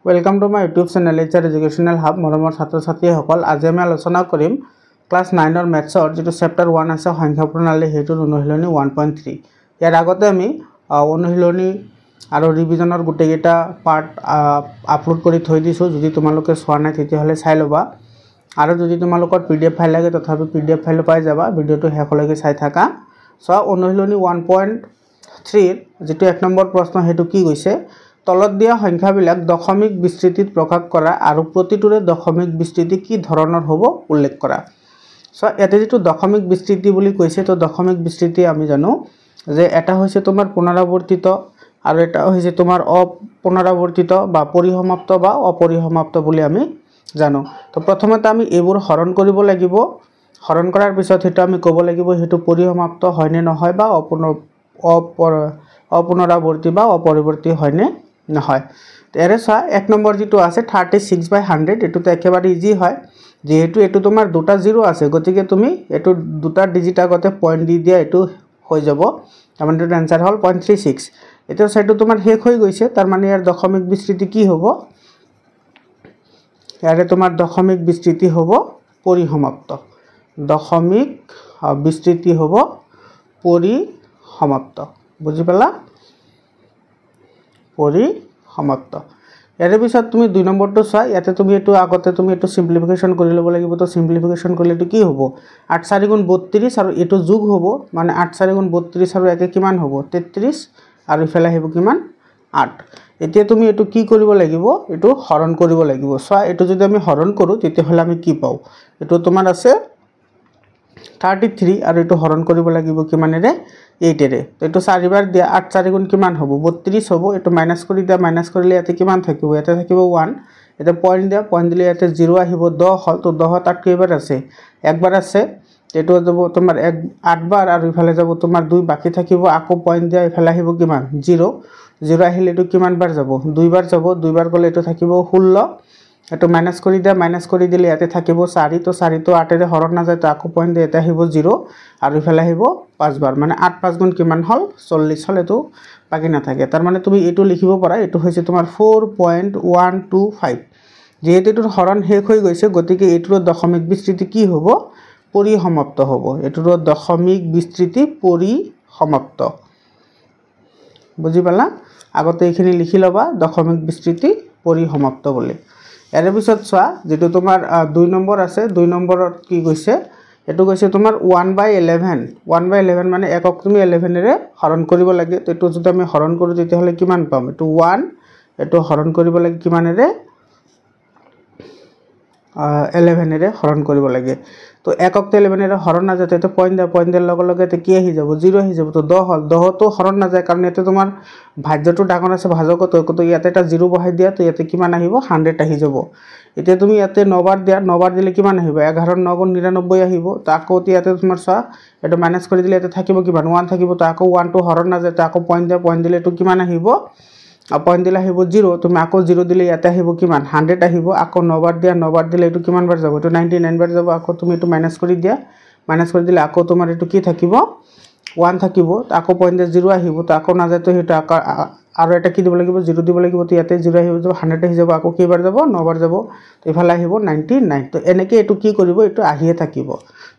welcome to my YouTube channel HR educational hub মৰমৰ ছাত্ৰ ছাত্ৰীসকল আজি আমি আলোচনা কৰিম ক্লাছ 9 ৰ মেথছৰ যেটো চেপ্টাৰ 1 আছে সংখ্যা প্ৰণালী হেতুৰ অনুশীলনী 1.3 ইয়াৰ আগতে আমি অনুশীলনী আৰু ৰিভিজনৰ গুটেকেটা পাৰ্ট আপলোড কৰি থৈ দিছো যদি তোমালোকে চোৱা নাই তেতিয়াহলে চাই লবা আৰু যদি তোমালোকৰ পিডিএফ ফাইল লাগে তথাপি পিডিএফ ফাইল পাই যাবা ভিডিওটো শেষলৈকে চাই থাকা সো অনুশীলনী 1.3 যেটো 1 নম্বৰ প্ৰশ্ন হেতু কি গৈছে তলত দিয়া সংখ্যাবিলাক দশমিক বিস্তৃতিত প্ৰকাশ কৰা আৰু প্ৰতিটোৰে দশমিক বিস্তৃতি কি ধৰণৰ হ'ব উল্লেখ কৰা সো এতে যেটো দশমিক বিস্তৃতি বুলি কৈছে তো দশমিক বিস্তৃতি আমি জানো যে এটা হৈছে তোমাৰ পুনৰাবৰ্তিত আৰু এটা হৈছে তোমাৰ অপুনৰাবৰ্তিত বা পৰিসমাপ্ত বা অপৰিসমাপ্ত বুলি আমি জানো তো প্ৰথমতে আমি এইবোৰ হৰণ কৰিব লাগিব হৰণ কৰাৰ পিছত হেতু আমি ক'ব লাগিব হেতু পৰিসমাপ্ত হয় নে নহয় বা অপুনৰাবৰ্তি বা অপৰিবৰ্তি হয় নে নহয় এৰে সা এক নম্বৰ যেটো আছে 36/100 এটুতে একেবাৰে ইজি হয় যেহেতু এটু তোমাৰ দুটা জিরো আছে গতিকে তুমি এটু দুটা ডিজিট আগতে পয়েন্ট দি দিয়া এটু হৈ যাব তাৰমানে এটো आंसर হল 0.36 এটো সাইটো তোমাৰ শেষ হৈ গৈছে তাৰ মানে ইয়াৰ দশমিক বিস্তৃতি কি হ'ব ইয়াৰে তোমাৰ দশমিক বিস্তৃতি হ'ব পৰিসমাপ্ত দশমিক বিস্তৃতি হ'ব পৰিসমাপ্ত বুজি পালা পৰিসমাপ্ত ইয়াৰ পিছত তুমি 2 নম্বৰটো চোৱা ইয়াতে তুমি এটো আগতে তুমি এটো সিম্পলিফিকেশন কৰি লব লাগিব তো সিম্পলিফিকেশন কৰিলে এটো কি হ'ব 8 4 গুণ 32 আৰু এটো যোগ হ'ব মানে 8 4 গুণ 32 আৰু একে কিমান হ'ব 33 আৰু ইফালে আহিব কিমান 8 এতিয়া তুমি এটো কি কৰিব লাগিব এটো হৰণ কৰিব লাগিব চোৱা এটো যদি আমি হৰণ কৰো তেতিয়াহলে আমি কি পাও এটো তোমাৰ আছে 33 আৰু এটো হৰণ কৰিব লাগিব কিমানেৰে 8 এৰে তো এটো 4 বাৰ দিয়া 8 4 গুণ কিমান হ'ব 32 হ'ব এটো মাইনাস কৰি দিয়া মাইনাস কৰিলে ইয়াতে কিমান থাকিব ইয়াতে থাকিব 1 এটা পয়েন্ট দিয়া পয়েন্ট দিলে ইয়াতে 0 আহিব 10 হল তো 10 তাত কেইবাৰ আছে একবাৰ আছে এটো যাব তোমাৰ 8 বাৰ আৰু ইফালে যাব তোমাৰ 2 বাকি থাকিব আকো পয়েন্ট দিয়া ইফালে আহিব কিমান 0 0 আহিলে এটো কিমান বাৰ যাব 2 বাৰ যাব 2 বাৰ গলে এটো থাকিব 16 এটো মাইনাস কৰি দিয়া মাইনাস কৰি দিলে ইয়াতে থাকিব 4 তো 4 তো 8 এৰে হৰণ না যায় তো আকো পয়েন্ট দিয়া এটা আহিব 0 আৰু ইফালে আহিব 5 বাৰ মানে 8 5 গুণ কিমান হল 40 হল এটো বাকি না থাকে তাৰ মানে তুমি এটো লিখিব পাৰা এটো হৈছে তোমাৰ 4.125 যেহেতু এটোৰ হৰণ শেষ হৈ গৈছে গতিকে এটোৰ দশমিক বিস্তৃতি কি হ'ব পৰিসমাপ্ত হ'ব এটোৰ দশমিক বিস্তৃতি পৰিসমাপ্ত বুজি পালা আগতে এখিনি লিখি লবা দশমিক বিস্তৃতি পৰিসমাপ্ত বুলি এৰ পিছত চোৱা যেটো তোমাৰ 2 নম্বৰ আছে 2 নম্বৰত কি কৈছে এটো কৈছে তোমাৰ 1/11 মানে একক তুমি 11 এৰে হৰণ কৰিব লাগে তো এটো যদি আমি হৰণ কৰো তেতিয়াহলে কিমান পাম এটো 1 এটো হৰণ কৰিব লাগে কিমানেৰে 11 এৰে হৰণ কৰিব লাগে তো একক 11 এৰে হৰণ না যায় তো পয়েন্ট দের লগে লগে কি আহি যাব 0 আহি যাব তো 10 হল 10 তো হৰণ না যায় কাৰণ এতে তোমাৰ ভাজ্যটো ডাঙৰ আছে ভাজক তো ইয়াতে এটা 0 বহাই দিয়া তো ইয়াতে কিমান আহিব 100 আহি যাব এতিয়া তুমি ইয়াতে 9 বাৰ দিয়া 9 বাৰ দিলে কিমান আহিব 11 9 গুণ 99 আহিব তো আকো ইয়াতে তোমাৰ চা এটা মাইনাস কৰি দিলে ইয়াতে থাকিব কিমান 1 থাকিব তো আকো 1 তো হৰণ না যায় তো আকো পয়েন্ট দিলে তো কিমান আহিব পয়েন্ট দিলে আহিব 0 তুমি আকো 0 দিলে ইয়াতে আহিব কিমান 100 আহিব আকো 9 বাৰ দিয়া 9 বাৰ দিলে এটো কিমান বাৰ যাব তো 99 বাৰ যাব আকো তুমি এটো মাইনাস কৰি দিয়া মাইনাস কৰি দিলে আকো তোমাৰ এটো কি থাকিব 1 থাকিব তো আকো পয়েন্ট 0 আহিব তো আকো না যায় তো হেতু আৰু এটা কি দিব লাগিব 0 দিব লাগিব তো ইয়াতে 0 আহিব যাব 100 আহি যাব আকো কেইবাৰ যাব 9 বাৰ যাব তো ইফালে আহিব 99 তো এনেকে এটো কি কৰিব এটো আহিয়ে থাকিব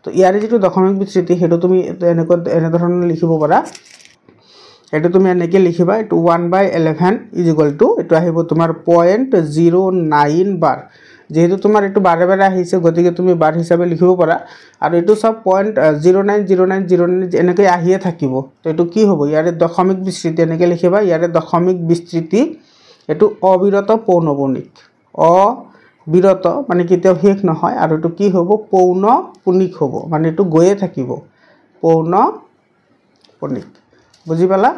তো ইয়াৰে যেটো দশমিক বিস্তৃতি হেতু তুমি এনে ধৰণৰ লিখিব পাৰা এটো তুমি এনেকে লিখিবা এটো 1/11 এটো আহিব তোমাৰ 0.09 বাৰ যেহেতু তোমাৰ এটো বাৰে বাৰে আহিছে গতিকে তুমি বাৰ হিচাপে লিখিব পাৰা আৰু এটো সব 0.090909 এনেকৈ আহিয়ে থাকিব তো এটো কি হ'ব ইয়াৰে দশমিক বিস্তৃতি এনেকে লিখিবা ইয়াৰে দশমিক বিস্তৃতি এটো অবিৰত পৌনপুনিক অবিৰত মানে কেতিয়াও শেষ নহয় আৰু এটো কি হ'ব পৌনপুনিক হ'ব মানে এটো গৈয়ে থাকিব পৌনপুনিক বুজি পালা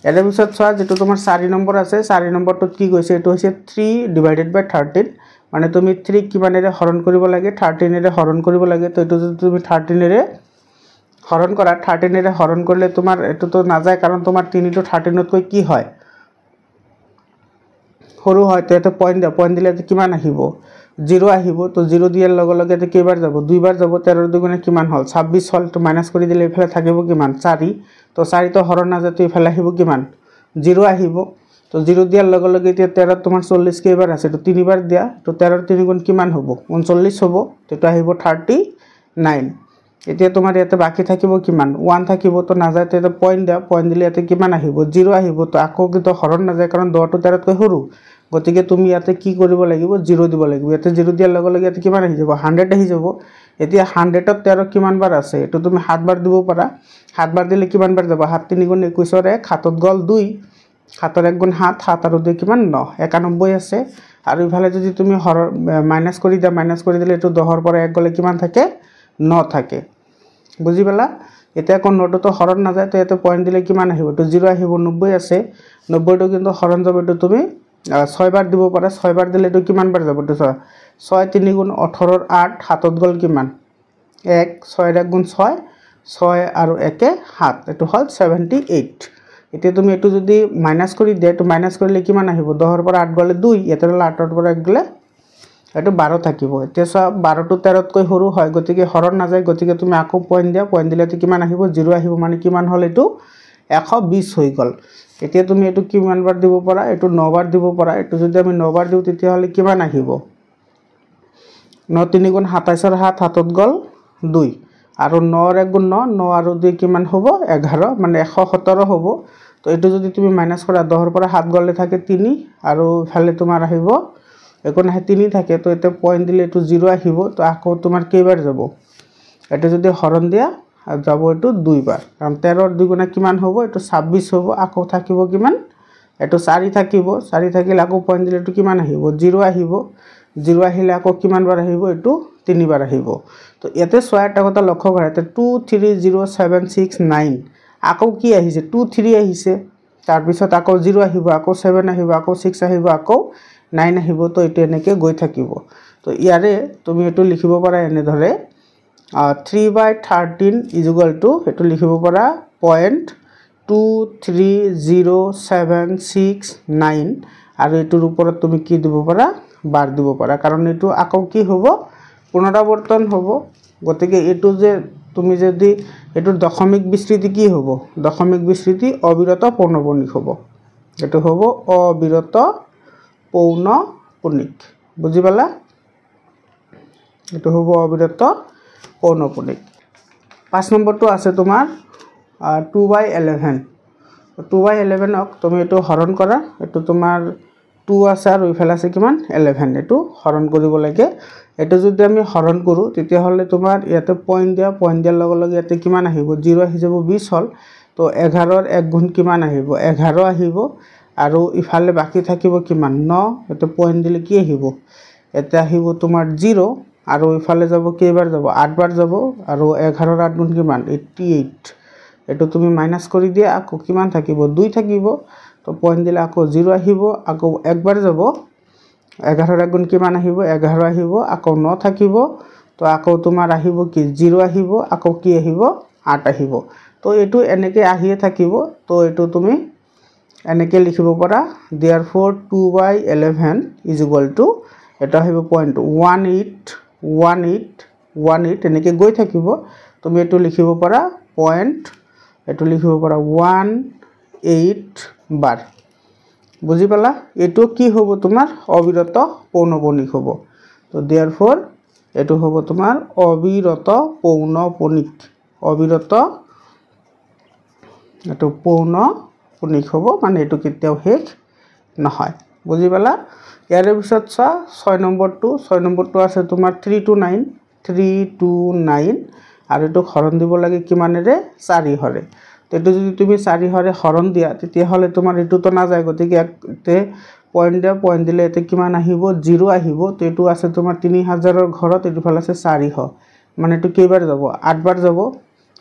এৰ পিছত চোৱা যেটো তোমাৰ 4 নম্বৰ আছে 4 নম্বৰটোত কি কৈছে এটো হৈছে 3/13 মানে তুমি 3 কিমানেৰে হৰণ কৰিব লাগে 13 এৰে হৰণ কৰিব লাগে তো এটো যদি তুমি 13 এৰে হৰণ কৰা 13 এৰে হৰণ কৰিলে তোমাৰ এটো তো না যায় কাৰণ তোমাৰ 3 to 13 তকৈ কি হয় সৰু হয় তো এটো পয়েন্ট দিলে কিমান আহিব 0 আহিব তো 0 দিয়াৰ লগে লগে এটো কেইবাৰ যাব 2 বাৰ যাব 13 দুগুণে কিমান হল 26 হল তো মাইনাস কৰি দিলে ইফালে থাকিব কিমান 4 তো 4 তো হৰণ না যায় তো ইফালে আহিব কিমান 0 আহিব তো 0 দিয়াৰ লগে লগে এতিয়া 13 তোমাৰ 40 কেইবাৰ আছে তো 3 বাৰ দিয়া তো 13 3 গুণ কিমান হ'ব 39 হ'ব তো এটা আহিব 39 এতিয়া তোমাৰ ইয়াতে বাকি থাকিব কিমান 1 থাকিব তো না যায় তো পয়েন্ট দিয়া পয়েন্ট দিলে ইয়াতে কিমান আহিব 0 আহিব তো আকৌ কিন্তু হৰণ না যায় কাৰণ 10 to 13 কৈ সৰু গতিকে তুমি ইয়াতে কি কৰিব লাগিব 0 দিব লাগিব ইয়াতে 0 দিয়াৰ লগে লগে ইয়াতে কিমান আহি যাব 100 আহি যাব এতিয়া 100 ত 13 কিমান বাৰ আছে এটো তুমি 7 বাৰ দিব পাৰা 7 বাৰ দিলে কিমান বাৰ যাব 7 3 গুণ 21 ৰ 1 হাতত গল 2 7 1 গুণ 7 7 আৰু 2 কিমান 9 91 আছে আৰু ইফালে যদি তুমি মাইনাস কৰি দিয়া মাইনাস কৰি দিলে এটো 10 ৰ পৰা 1 গলে কিমান থাকে 9 থাকে বুজি পালা এটা কোন নোট তো হৰণ না যায় তো এতে পয়েন্ট দিলে কিমান আহিব তো 0 আহিব 90 আছে 90 টো কিন্তু হৰণ যাব তো তুমি 6 বাৰ দিব পাৰা 6 বাৰ দিলে তো কিমান বাৰ যাব তো 6 3 গুণ 18 ৰ 8 হাতত গল কিমান 1 6 1 গুণ 6 6 আৰু 1 7 এটো হল 78 এতিয়া তুমি এটো যদি মাইনাস কৰি দিয়া তো মাইনাস কৰিলে কিমান আহিব 10 ৰ পৰা 8 গলে 2 এতে 8 ৰ পৰা 1 গলে এটো 12 থাকিব এতিয়া 12 to 13 কৈ সৰু হয় গতিকে হৰণ না যায় গতিকে তুমি আকৌ পয়েন্ট দিয়া পয়েন্ট দিলে তো কিমান আহিব 0 আহিব মানে কিমান হল এটো 120 হৈ গল এতিয়া তুমি এটো কিমান বাৰ দিব পাৰা এটো 9 বাৰ দিব পাৰা এটো যদি আমি 9 বাৰ দিও তেতিয়া হলে কিমান আহিব 9 3 গুণ 27 ৰ 7 হাতত গল 2 আৰু 9 ৰ 1 গুণ 9 9 আৰু 2 কিমান হ'ব 11 মানে 117 হ'ব তো এটো যদি তুমি মাইনাস কৰা 10 ৰ পৰা 7 গলে থাকে 3 আৰু ফালে তোমাৰ আহিব এখন 3 থাকে তো এতে পয়েন্ট দিলে এটো 0 আহিব তো আকৌ তোমাৰ কেইবাৰ যাব এটো যদি হৰণ দিয়া যাব এটো 2 বাৰ কাৰণ 13 ৰ 2 গুণা কিমান হ'ব এটো 26 হ'ব আকৌ থাকিব কিমান এটো 4 থাকিব 4 থাকিলে আকৌ পয়েন্ট দিলে এটো কিমান আহিব 0 আহিব 0 আহিলে আকৌ কিমান বাৰ আহিব এটো 3 বাৰ আহিব তো ইয়াতে সোয়াটা কথা লক্ষ্য কৰা এতে 2 3 0 7 6 9 আকৌ কি আহিছে 2 3 আহিছে তাৰ পিছত আকৌ 0 আহিব আকৌ 7 আহিব আকৌ 6 আহিব আকৌ 9 আহিব তো এটো এনেকে গৈ থাকিব তো ইয়াৰে তুমি এটো লিখিব পাৰা এনে ধৰে 3/13 এটো লিখিব পাৰা 0.23079 আৰু এটোৰ ওপৰত তুমি কি দিব পাৰা বাৰ দিব পাৰা কাৰণ এটো আকৌ কি হ'ব পুনৰাবৰ্তন হ'ব গতিকে এটো যে তুমি যদি এটোৰ দশমিক বিস্তৃতি কি হ'ব দশমিক বিস্তৃতি অবিৰত পৌনঃপুনিক হ'ব এটো হ'ব অবিৰত পৌনঃপুনিক বুজি পালা এটো হ'ব অবিৰত পৌনঃপুনিক 5 নম্বৰটো আছে তোমাৰ 2/11 2/11 ক তুমি এটো হৰণ কৰা এটো তোমাৰ 2 আছে আৰু ইফালে আছে কিমান 11 এটো হৰণ কৰিব লাগে এটো যদি আমি হৰণ কৰো তেতিয়া হলে তোমাৰ ইয়াতে পয়েন্ট দিয়াৰ লগে লগে ইয়াতে কিমান আহিব 0 আহি যাব 20 হল তো 11 ৰ 1 গুণ কিমান আহিব 11 আহিব আৰু ইফালে বাকি থাকিব কিমান 9 এটো পয়েন্ট দিলে কি আহিব এটা আহিব তোমাৰ 0 আৰু ইফালে যাব কেইবাৰ যাব 8 বাৰ যাব আৰু 11 ৰ 8 গুণ কিমান 88 এটো তুমি মাইনাস কৰি দিয়া আকৌ কিমান থাকিব 2 থাকিব তো পয়েন্ট দিলে আকৌ 0 আহিব আকৌ একবাৰ যাব 11 ৰ 1 গুণ কিমান আহিব 11 আহিব আকৌ 9 থাকিব তো আকৌ তোমাৰ আহিব কি 0 আহিব আকৌ কি আহিব 8 আহিব তো এটো এনেকে আহিয়ে থাকিব তো এটো তুমি এনেকে লিখিব পাৰা therefore 2/11 এটা আহিব পয়েন্ট 18 এনেকে গৈ থাকিব তুমি এটো লিখিব পাৰা পয়েন্ট এটো লিখিব পাৰা 18 বাৰ বুজি পালা এটো কি হ'ব তোমাৰ অবিৰত পৌনঃপুনিক হ'ব তো therefore এটো হ'ব তোমাৰ অবিৰত পৌনঃপুনিক অবিৰত এটো পৌনঃপুনিক হ'ব মানে এটো কেতিয়াও শেষ নহয় বুজি পালা ইয়াৰে পিছত 6 নম্বৰটো আছে তোমাৰ 3 to 9 আৰু এটো হৰণ দিব লাগে কিমানেৰে 4 হৰে তো এটো যদি তুমি 4 হৰে হৰণ দিয়া তেতিয়া হলে তোমাৰ এটো তো না যায় গতিকে এতে পয়েন্ট দিলে এতে কিমান আহিব 0 আহিব তো এটো আছে তোমাৰ 3000 ৰ ঘৰত এটো ফাল আছে 400 মানে এটো কেইবাৰ যাব 8 বাৰ যাব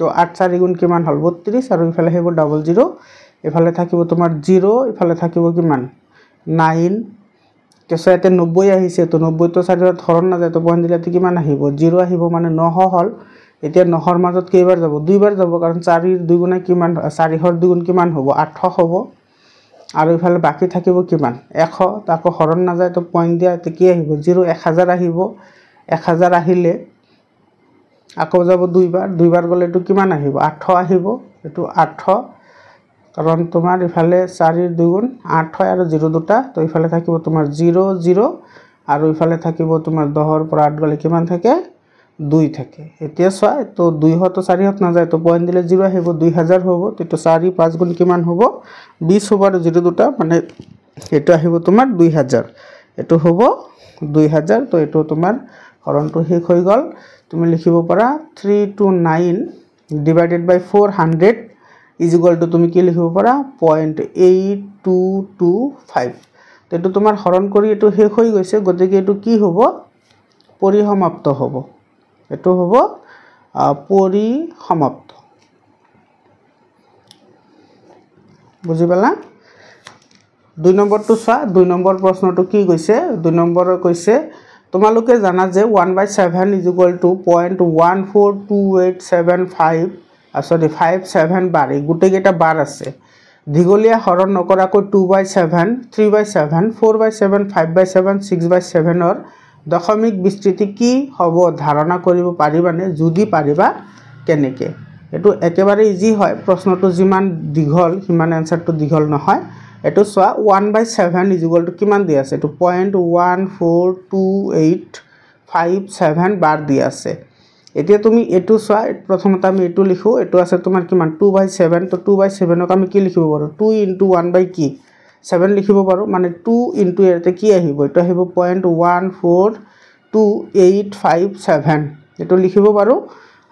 তো 8 4 গুণ কিমান হল 32 আৰু ইফালে হেব 00 ইফালে থাকিব তোমাৰ 0 ইফালে থাকিব কিমান 9 কেছে এতে 90 আহিছে তো 90 তো 4 ৰ হৰণ না যায় তো পয়েন্ট দিলে এতে কিমান আহিব 0 আহিব মানে 900 হল এতিয়া 9 ৰ মাজত কেইবাৰ যাব 2 বাৰ যাব কাৰণ 4 ৰ 2 গুণা কিমান 4 ৰ 2 গুণ কিমান হ'ব 800 হ'ব আৰু ইফালে বাকি থাকিব কিমান 100 তাকো হৰণ না যায় তো পয়েন্ট দিয়া এতে কি আহিব 0 1000 আহিব 1000 আহিলে আকৌ যাব 2 বাৰ গলে এটো কিমান আহিব 800 আহিব এটো 800 কাৰণ তোমাৰ ইফালে 4 ৰ 2 গুণ 8 হয় আৰু 0 দুটা তো ইফালে থাকিব তোমাৰ 0 0 আৰু ইফালে থাকিব তোমাৰ 10 ৰ পৰা 8 গলে কিমান থাকে 2 থাকে এতিয়া চোৱা তো 2 হতো 4 হত না যায় তো পয়েন্ট দিলে 0 আহিব 2000 হ'ব তো 4 5 গুণ কিমান হ'ব 20 হ'ব আৰু 0 দুটা মানে এটা আহিব তোমাৰ 2000 এটো হ'ব 2000 তো এটো তোমাৰ হৰণটো শেষ হৈ গল তুমি লিখিব পাৰা 329 divided by 400 is equal to তুমি কি লিখিব পাৰা 0.8225 তো এটো তোমাৰ হৰণ কৰি এটো শেষ হৈ গৈছে গতিকে এটো কি হ'ব পৰিসমাপ্ত হ'ব এটো হ'ব পৰিসমাপ্ত বুজি পালা 2 নম্বৰটো চোৱা 2 নম্বৰ প্ৰশ্নটো কি কৈছে 2 নম্বৰৰ কৈছে তোমালোকে জানা যে 1/7 is equal to 0.142875 সরি 57 বার এই গুটেকেটা বার আছে দীঘলীয়া হরণ নকৰাকৈ 2/7 3/7 4/7 5/7 6/7 ৰ দশমিক বিস্তৃতি কি হ'ব ধাৰণা কৰিব পাৰিবানে যদি পাৰিবা কেনেকে এটো একেবাৰে ইজি হয় প্ৰশ্নটো যিমান দীঘল সিমান আনসাৰটো দীঘল নহয় এটো সোয়া 1/7 is equal to কিমান দি আছে এটো 0.142857 বার দি আছে এতিয়া তুমি এটো সোয়া প্ৰথমতে আমি এটো লিখো এটো আছে তোমাৰ কিমান 2/7 তো 2/7 ক আমি কি লিখিব পাৰো 2 * 1 / কি 7 লিখিব পাৰো মানে 2 * এতে কি আহিব এটো আহিব 0.142857 এটো লিখিব পাৰো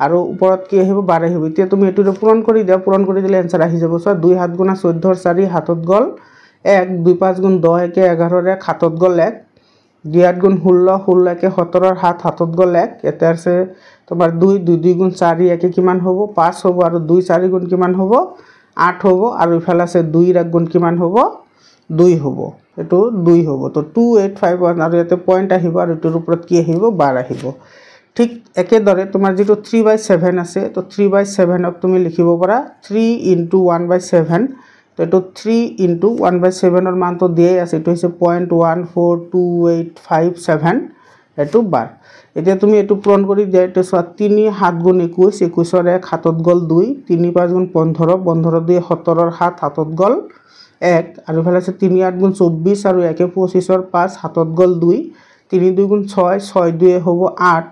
আৰু ওপৰত কি আহিব 12 আহিব এতিয়া তুমি এটো পূৰণ কৰি দিয়া পূৰণ কৰি দিলে आंसर আহি যাব সো 2 7 গুণা 14 ৰ 4 হাতত গল 1 2 5 গুণ 10 একে 11 ৰ 1 হাতত গল 1 2 8 গুণ 16 16 একে 17 ৰ 7 হাতত গল 1 এতে আছে তোমার 2 2 2 গুণ 4 একে কিমান হ'ব 5 হ'ব আৰু 2 4 গুণ কিমান হ'ব 8 হ'ব আৰু ইফালে আছে 2 ৰ গুণ কিমান হ'ব 2 হ'ব এটো 2 হ'ব তো 2851 আৰু এতে পয়েন্ট আহিব আৰু এটোৰ ওপৰত কি আহিব 12 আহিব ঠিক একে দৰে তোমাৰ যেটো 3/7 আছে তো 3/7 ক তুমি লিখিব পাৰা 3 * 1/7 তো এটো 3 * 1/7 ৰ মান তো দিয়ে আছে এটো হৈছে 0.142857 এটো বাৰ এতিয়া তুমি এটো পূৰণ কৰি দিয়া এটো 3 7 গুণ 21 21 ৰ 1 হাতত গল 2 3 5 গুণ 15 15 ৰ 2 17 ৰ 7 হাতত গল 1 আৰু ইফালে আছে 3 8 গুণ 24 আৰু 1 25 ৰ 5 হাতত গল 2 3 2 গুণ 6 6 2 হ'ব 8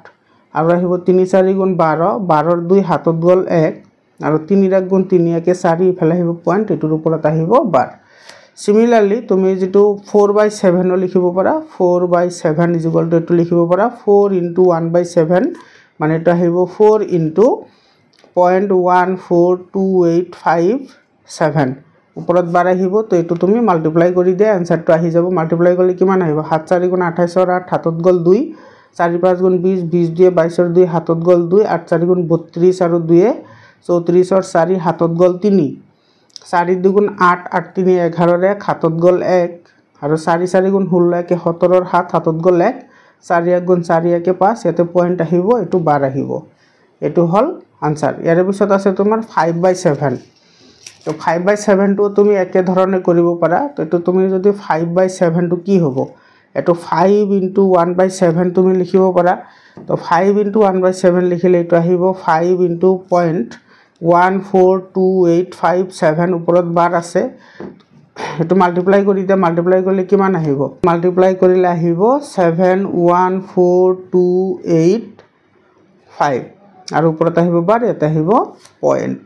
আৰু আহিব 3 4 গুণ 12 12 ৰ 2 হাতত গল 1 আৰু 3 ৰ গুণ 3 একে 4 ইফালে আহিব পয়েন্ট এটোৰ ওপৰত আহিব বাৰ সিমিলাৰলি তুমি যেটো 4/7 লিখিব পাৰা 4/7 is equal to এটো লিখিব পাৰা 4 * 1/7 মানে এটা আহিব 4 * 0.142857 ওপৰত বাৰ আহিব তো এটো তুমি মাল্টিপ্লাই কৰি দিয়া आंसरটো আহি যাব মাল্টিপ্লাই কৰিলে কিমান আহিব 7 4 গুণ 28 ৰ 8 হাতত গল 2 4 5 গুণ 20 20 2 22 ৰ 2 হাতত গল 2 8 4 গুণ 32 আৰু 2 34 ৰ 4 হাতত গল 3 4 2 গুণ 8 8 3 11 ৰ 1 হাতত গল 1 আৰু 4 4 গুণ 16 একে 17 ৰ 7 হাতত গল 1 4 1 গুণ 4 একে 5 এতে পয়েন্ট আহিব এটো 12 আহিব এটো হল आंसर ইয়াৰ পিছত আছে তোমাৰ 5/7 তো 5/7 টো তুমি একে ধৰণে কৰিব পাৰা তো এটো তুমি যদি 5/7 টো কি হ'ব এটো 5 * 1/7 তুমি লিখিব পাৰা তো 5 * 1/7 লিখিলে এটো আহিব 5 * 0.142857 ওপৰত বাৰ আছে এটো মাল্টিপ্লাই কৰি দিয়া মাল্টিপ্লাই কৰিলে কিমান আহিব মাল্টিপ্লাই কৰিলে আহিব 71428 আৰু ওপৰত আহিব বাৰ এটা আহিব পয়েন্ট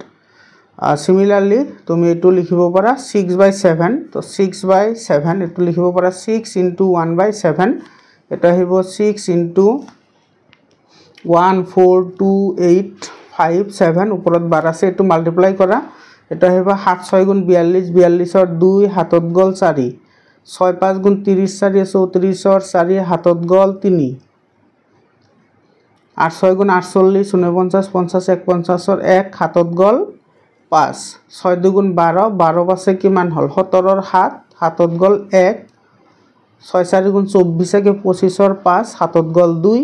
সিমিলাৰলি তুমি এটো লিখিব পাৰা 6/7 তো 6/7 এটো লিখিব পাৰা 6 * 1/7 এটা আহিব 6 * 14287 ওপৰত বাৰ আছে এটো মাল্টিপ্লাই কৰা এটা আহিব 7 6 গুণ 42 42 ৰ 2 হাতত গল 4 6 5 গুণ 30 4 34 ৰ 4 হাতত গল 3 8 6 গুণ 48 49 50 51 ৰ 1 হাতত গল 5 6 2 গুণ 12 12 পাছে কিমান হল 17 ৰ 7 হাতত গল 1 6 4 গুণ 24 একে 25 ৰ 5 হাতত গল 2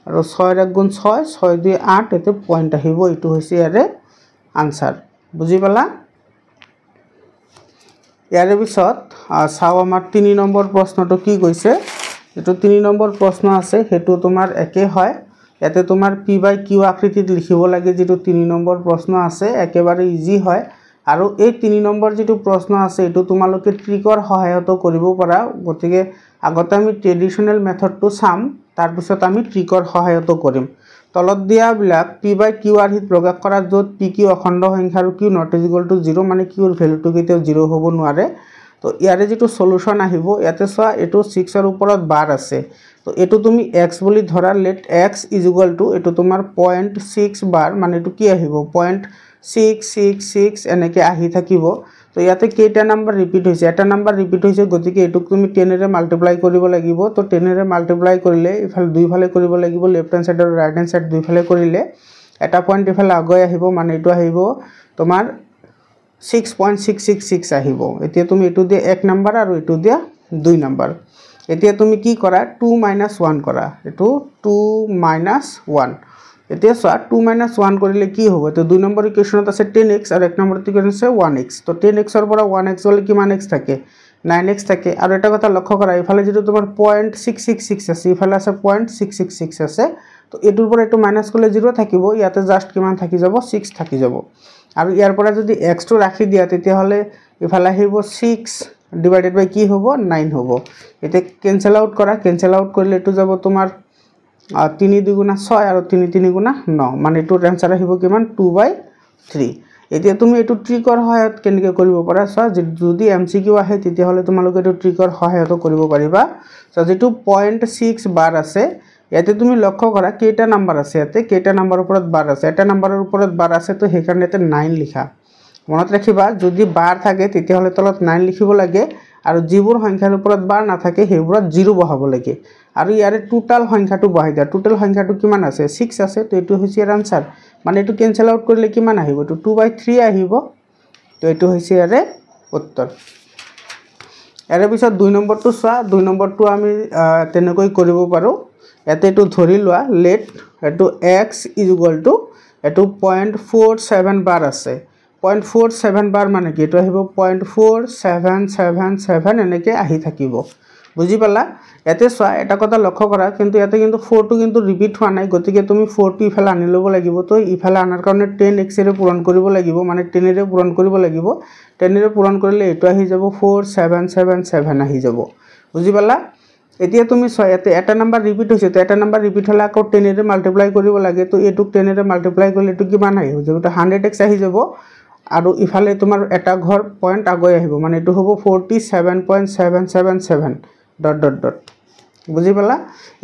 আৰু 6 ৰ গুণ 6 6 2 8 এতে পয়েন্ট আহিব এটো হৈছে ইয়াৰে आंसर বুজি পালা ইয়াৰে পিছত চাও আমাৰ 3 নম্বৰ প্ৰশ্নটো কি কৈছে এটো 3 নম্বৰ প্ৰশ্ন আছে হেতু তোমাৰ একে হয় ইয়াতে তোমাৰ p/q আকৃতিত লিখিব লাগে যেটো 3 নম্বৰ প্ৰশ্ন আছে একেবাৰে ইজি হয় আৰু এই 3 নম্বৰ যেটো প্ৰশ্ন আছে এটো তোমালোকে ট্ৰিকৰ সহায়ত কৰিব পাৰা গতিকে আগতে আমি ট্ৰেডিশনাল মেথডটো চাম তাৰ পিছত আমি ট্ৰিকৰ সহায়ত কৰিম তলত দিয়া বিলাক p/q হিত প্ৰকাশ কৰা যত p/q অখণ্ড সংখ্যা আৰু q not equal to 0 মানে q ৰ ভ্যালুটো কেতিয়াও 0 হ'ব নোৱাৰে তো ইয়াৰে যেটো সলিউশন আহিব ইয়াতে চোৱা এটো 6 ৰ ওপৰত বাৰ আছে তো এটো তুমি x বুলি ধৰা লেট x = এটো তোমাৰ 0.6 বাৰ মানে এটো কি আহিব 0.666 এনেকে আহি থাকিব তো ইয়াতে কেইটা নাম্বার ৰিপিট হৈছে এটা নাম্বাৰ ৰিপিট হৈছে গতিকে এটুক তুমি 10 ৰে মাল্টিপ্লাই কৰিব লাগিব তো 10 ৰে মাল্টিপ্লাই কৰিলে ইফাল দুই ফালে কৰিব লাগিব লেফট হ্যান্ড সাইড আৰু ৰাইট হ্যান্ড সাইড দুই ফালে কৰিলে এটা পয়েন্ট ইফালে আগৈ আহিব মানে এটো আহিব তোমাৰ 6.666 আহিব এতিয়া তুমি এটো দিয়ে এক নাম্বাৰ আৰু এটো দিয়া দুই নাম্বাৰ এতিয়া তুমি কি কৰা 2 - 1 কৰা এটো 2 - 1 এতিয়া সা 2 - 1 কৰিলে কি হ'ব তো দুই নম্বৰ ইকুয়েশনত আছে 10x আৰু এক নম্বৰ ইকুয়েশন আছে 1x তো 10x ৰ পৰা 1x হলে কিমান x থাকে 9x থাকে আৰু এটা কথা লক্ষ্য কৰা ইফালে যেটো তোমাৰ 0.666 আছে ইফালে আছে 0.666 আছে তো এটোৰ পৰা এটো মাইনাস কৰিলে 0 থাকিব ইয়াতে জাস্ট কিমান থাকি যাব 6 থাকি যাব আৰু ইয়াৰ পৰা যদি x টো ৰাখি দিয়া তেতিয়া হলে ইফালে আহিব 6 ডিভাইডেড বাই কি হ'ব 9 হ'ব এতে ক্যান্সেল আউট কৰা ক্যান্সেল আউট কৰিলে এটো যাব তোমাৰ 3 2 গুণা 6 আৰু 3 3 গুণা 9 মানে এটো आंसर আহিব কিমান 2/3 এতিয়া তুমি এটো ট্ৰিকৰ সহায়ত কেনেকৈ কৰিব পাৰা সো যদি এমসিকিউ আহে তেতিয়া হলে তোমালোকে এটো ট্ৰিকৰ সহায়ত কৰিব পাৰিবা সো যেটো 0.6 বাৰ আছে ইয়াতে তুমি লক্ষ্য কৰা কেইটা নাম্বাৰ আছে ইয়াতে কেইটা নাম্বাৰৰ ওপৰত বাৰ আছে এটা নাম্বাৰৰ ওপৰত বাৰ আছে তো সেই কাৰণে এতে 9 লিখা মনত ৰাখিবা যদি বাৰ থাকে তেতিয়া হলে তলত 9 লিখিব লাগে আৰু যিবোৰ সংখ্যাৰ ওপৰত বাৰ না থাকে হেবোৰত 0 বহাব লাগে আৰু ইয়াৰে টোটাল সংখ্যাটো বহাই দিয়া টোটাল সংখ্যাটো কিমান আছে 6 আছে তো এটো হৈছে ইয়াৰ आंसर মানে এটো ক্যান্সেল আউট কৰিলে কিমান আহিব তো 2/3 আহিব তো এটো হৈছে ইয়াৰে উত্তৰ ইয়াৰ পিছত দুই নম্বৰটো চোৱা দুই নম্বৰটো আমি তেনেকৈ কৰিব পাৰো ইয়াতে এটো ধৰি লোৱা লেট এটো x = এটো 0.47 বাৰ আছে 0.47 বাৰ মানে কি এটো আহিব 0.4777 এনেকে আহি থাকিব বুজি পালা এতে চোৱা এটা কথা লক্ষ্য কৰা কিন্তু ইয়াতে কিন্তু 4 টো কিন্তু ৰিপিট হোৱা নাই গতিকে তুমি 4 টো ইফালে আনি লব লাগিব তো ইফালে আনাৰ কাৰণে 10x ৰে পূৰণ কৰিব লাগিব মানে 10 ৰে পূৰণ কৰিব লাগিব 10 ৰে পূৰণ কৰিলে এটো আহি যাব 4777 আহি যাব বুজি পালা এতিয়া তুমি চোৱা ইয়াতে এটা নাম্বাৰ ৰিপিট হৈছে তো এটা নাম্বাৰ ৰিপিট হলে আকৌ 10 ৰে মাল্টিপ্লাই কৰিব লাগে তো এটুক 10 ৰে মাল্টিপ্লাই কৰিলে এটো কিমান আহিব যেটো 100x আহি যাব আৰু ইফালে তোমাৰ এটা ঘৰ পয়েন্ট আগৈ আহিব মানে এটো হ'ব 47.777 ... বুজি পালা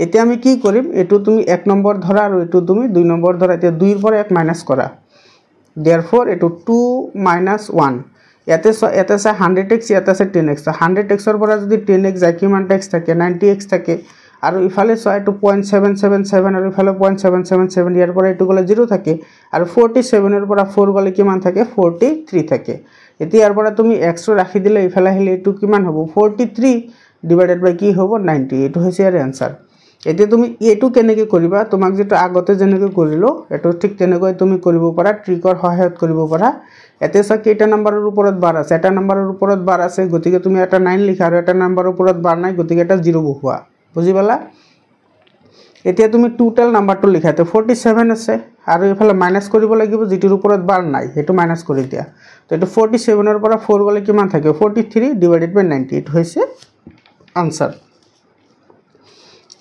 এতিয়া আমি কি কৰিম এটো তুমি এক নম্বৰ ধৰা আৰু এটো তুমি দুই নম্বৰ ধৰা এতিয়া 2 ৰ পৰা 1 মাইনাস কৰা therefore এটো 2 - 1 ইয়াতে আছে 100x ইয়াতে আছে 10x 100x ৰ পৰা যদি 10x যায় কিমান x থাকে 90x থাকে আৰু ইফালে চোৱা এটো 0.777 আৰু ইফালে 0.777 ইয়াৰ পৰা এটো গলে 0 থাকে আৰু 47 ৰ পৰা 4 গলে কিমান থাকে 43 থাকে এতিয়া ইয়াৰ পৰা তুমি x ৰ ৰাখি দিলে ইফালে আহিলে এটো কিমান হ'ব 43 ডিভাইডেড বাই কি হ'ব 90 এটো হৈছে ইয়াৰ आंसर এতিয়া তুমি এটো কেনেকৈ কৰিবা তোমাক যেটো আগতে যেনেকৈ কৰিলো এটো ঠিক তেনেকৈ তুমি কৰিব পাৰা ট্ৰিকৰ সহায়ত কৰিব পাৰা এতে সা কেইটা নাম্বাৰৰ ওপৰত বাৰ আছে এটা নাম্বাৰৰ ওপৰত বাৰ আছে গতিকে তুমি এটা 9 লিখা আৰু এটা নাম্বাৰৰ ওপৰত বাৰ নাই গতিকে এটা 0 বহোৱা বুজি পালা এতিয়া তুমি টোটাল নাম্বাৰটো লিখাতে 47 আছে আৰু ইফালে মাইনাস কৰিব লাগিব যেটোৰ ওপৰত বাৰ নাই হেতু মাইনাস কৰি দিয়া তো এটো 47 ৰ পৰা 4 গলে কিমান থাকে 43 ডিভাইডেড বাই 90 এটো হৈছে आंसर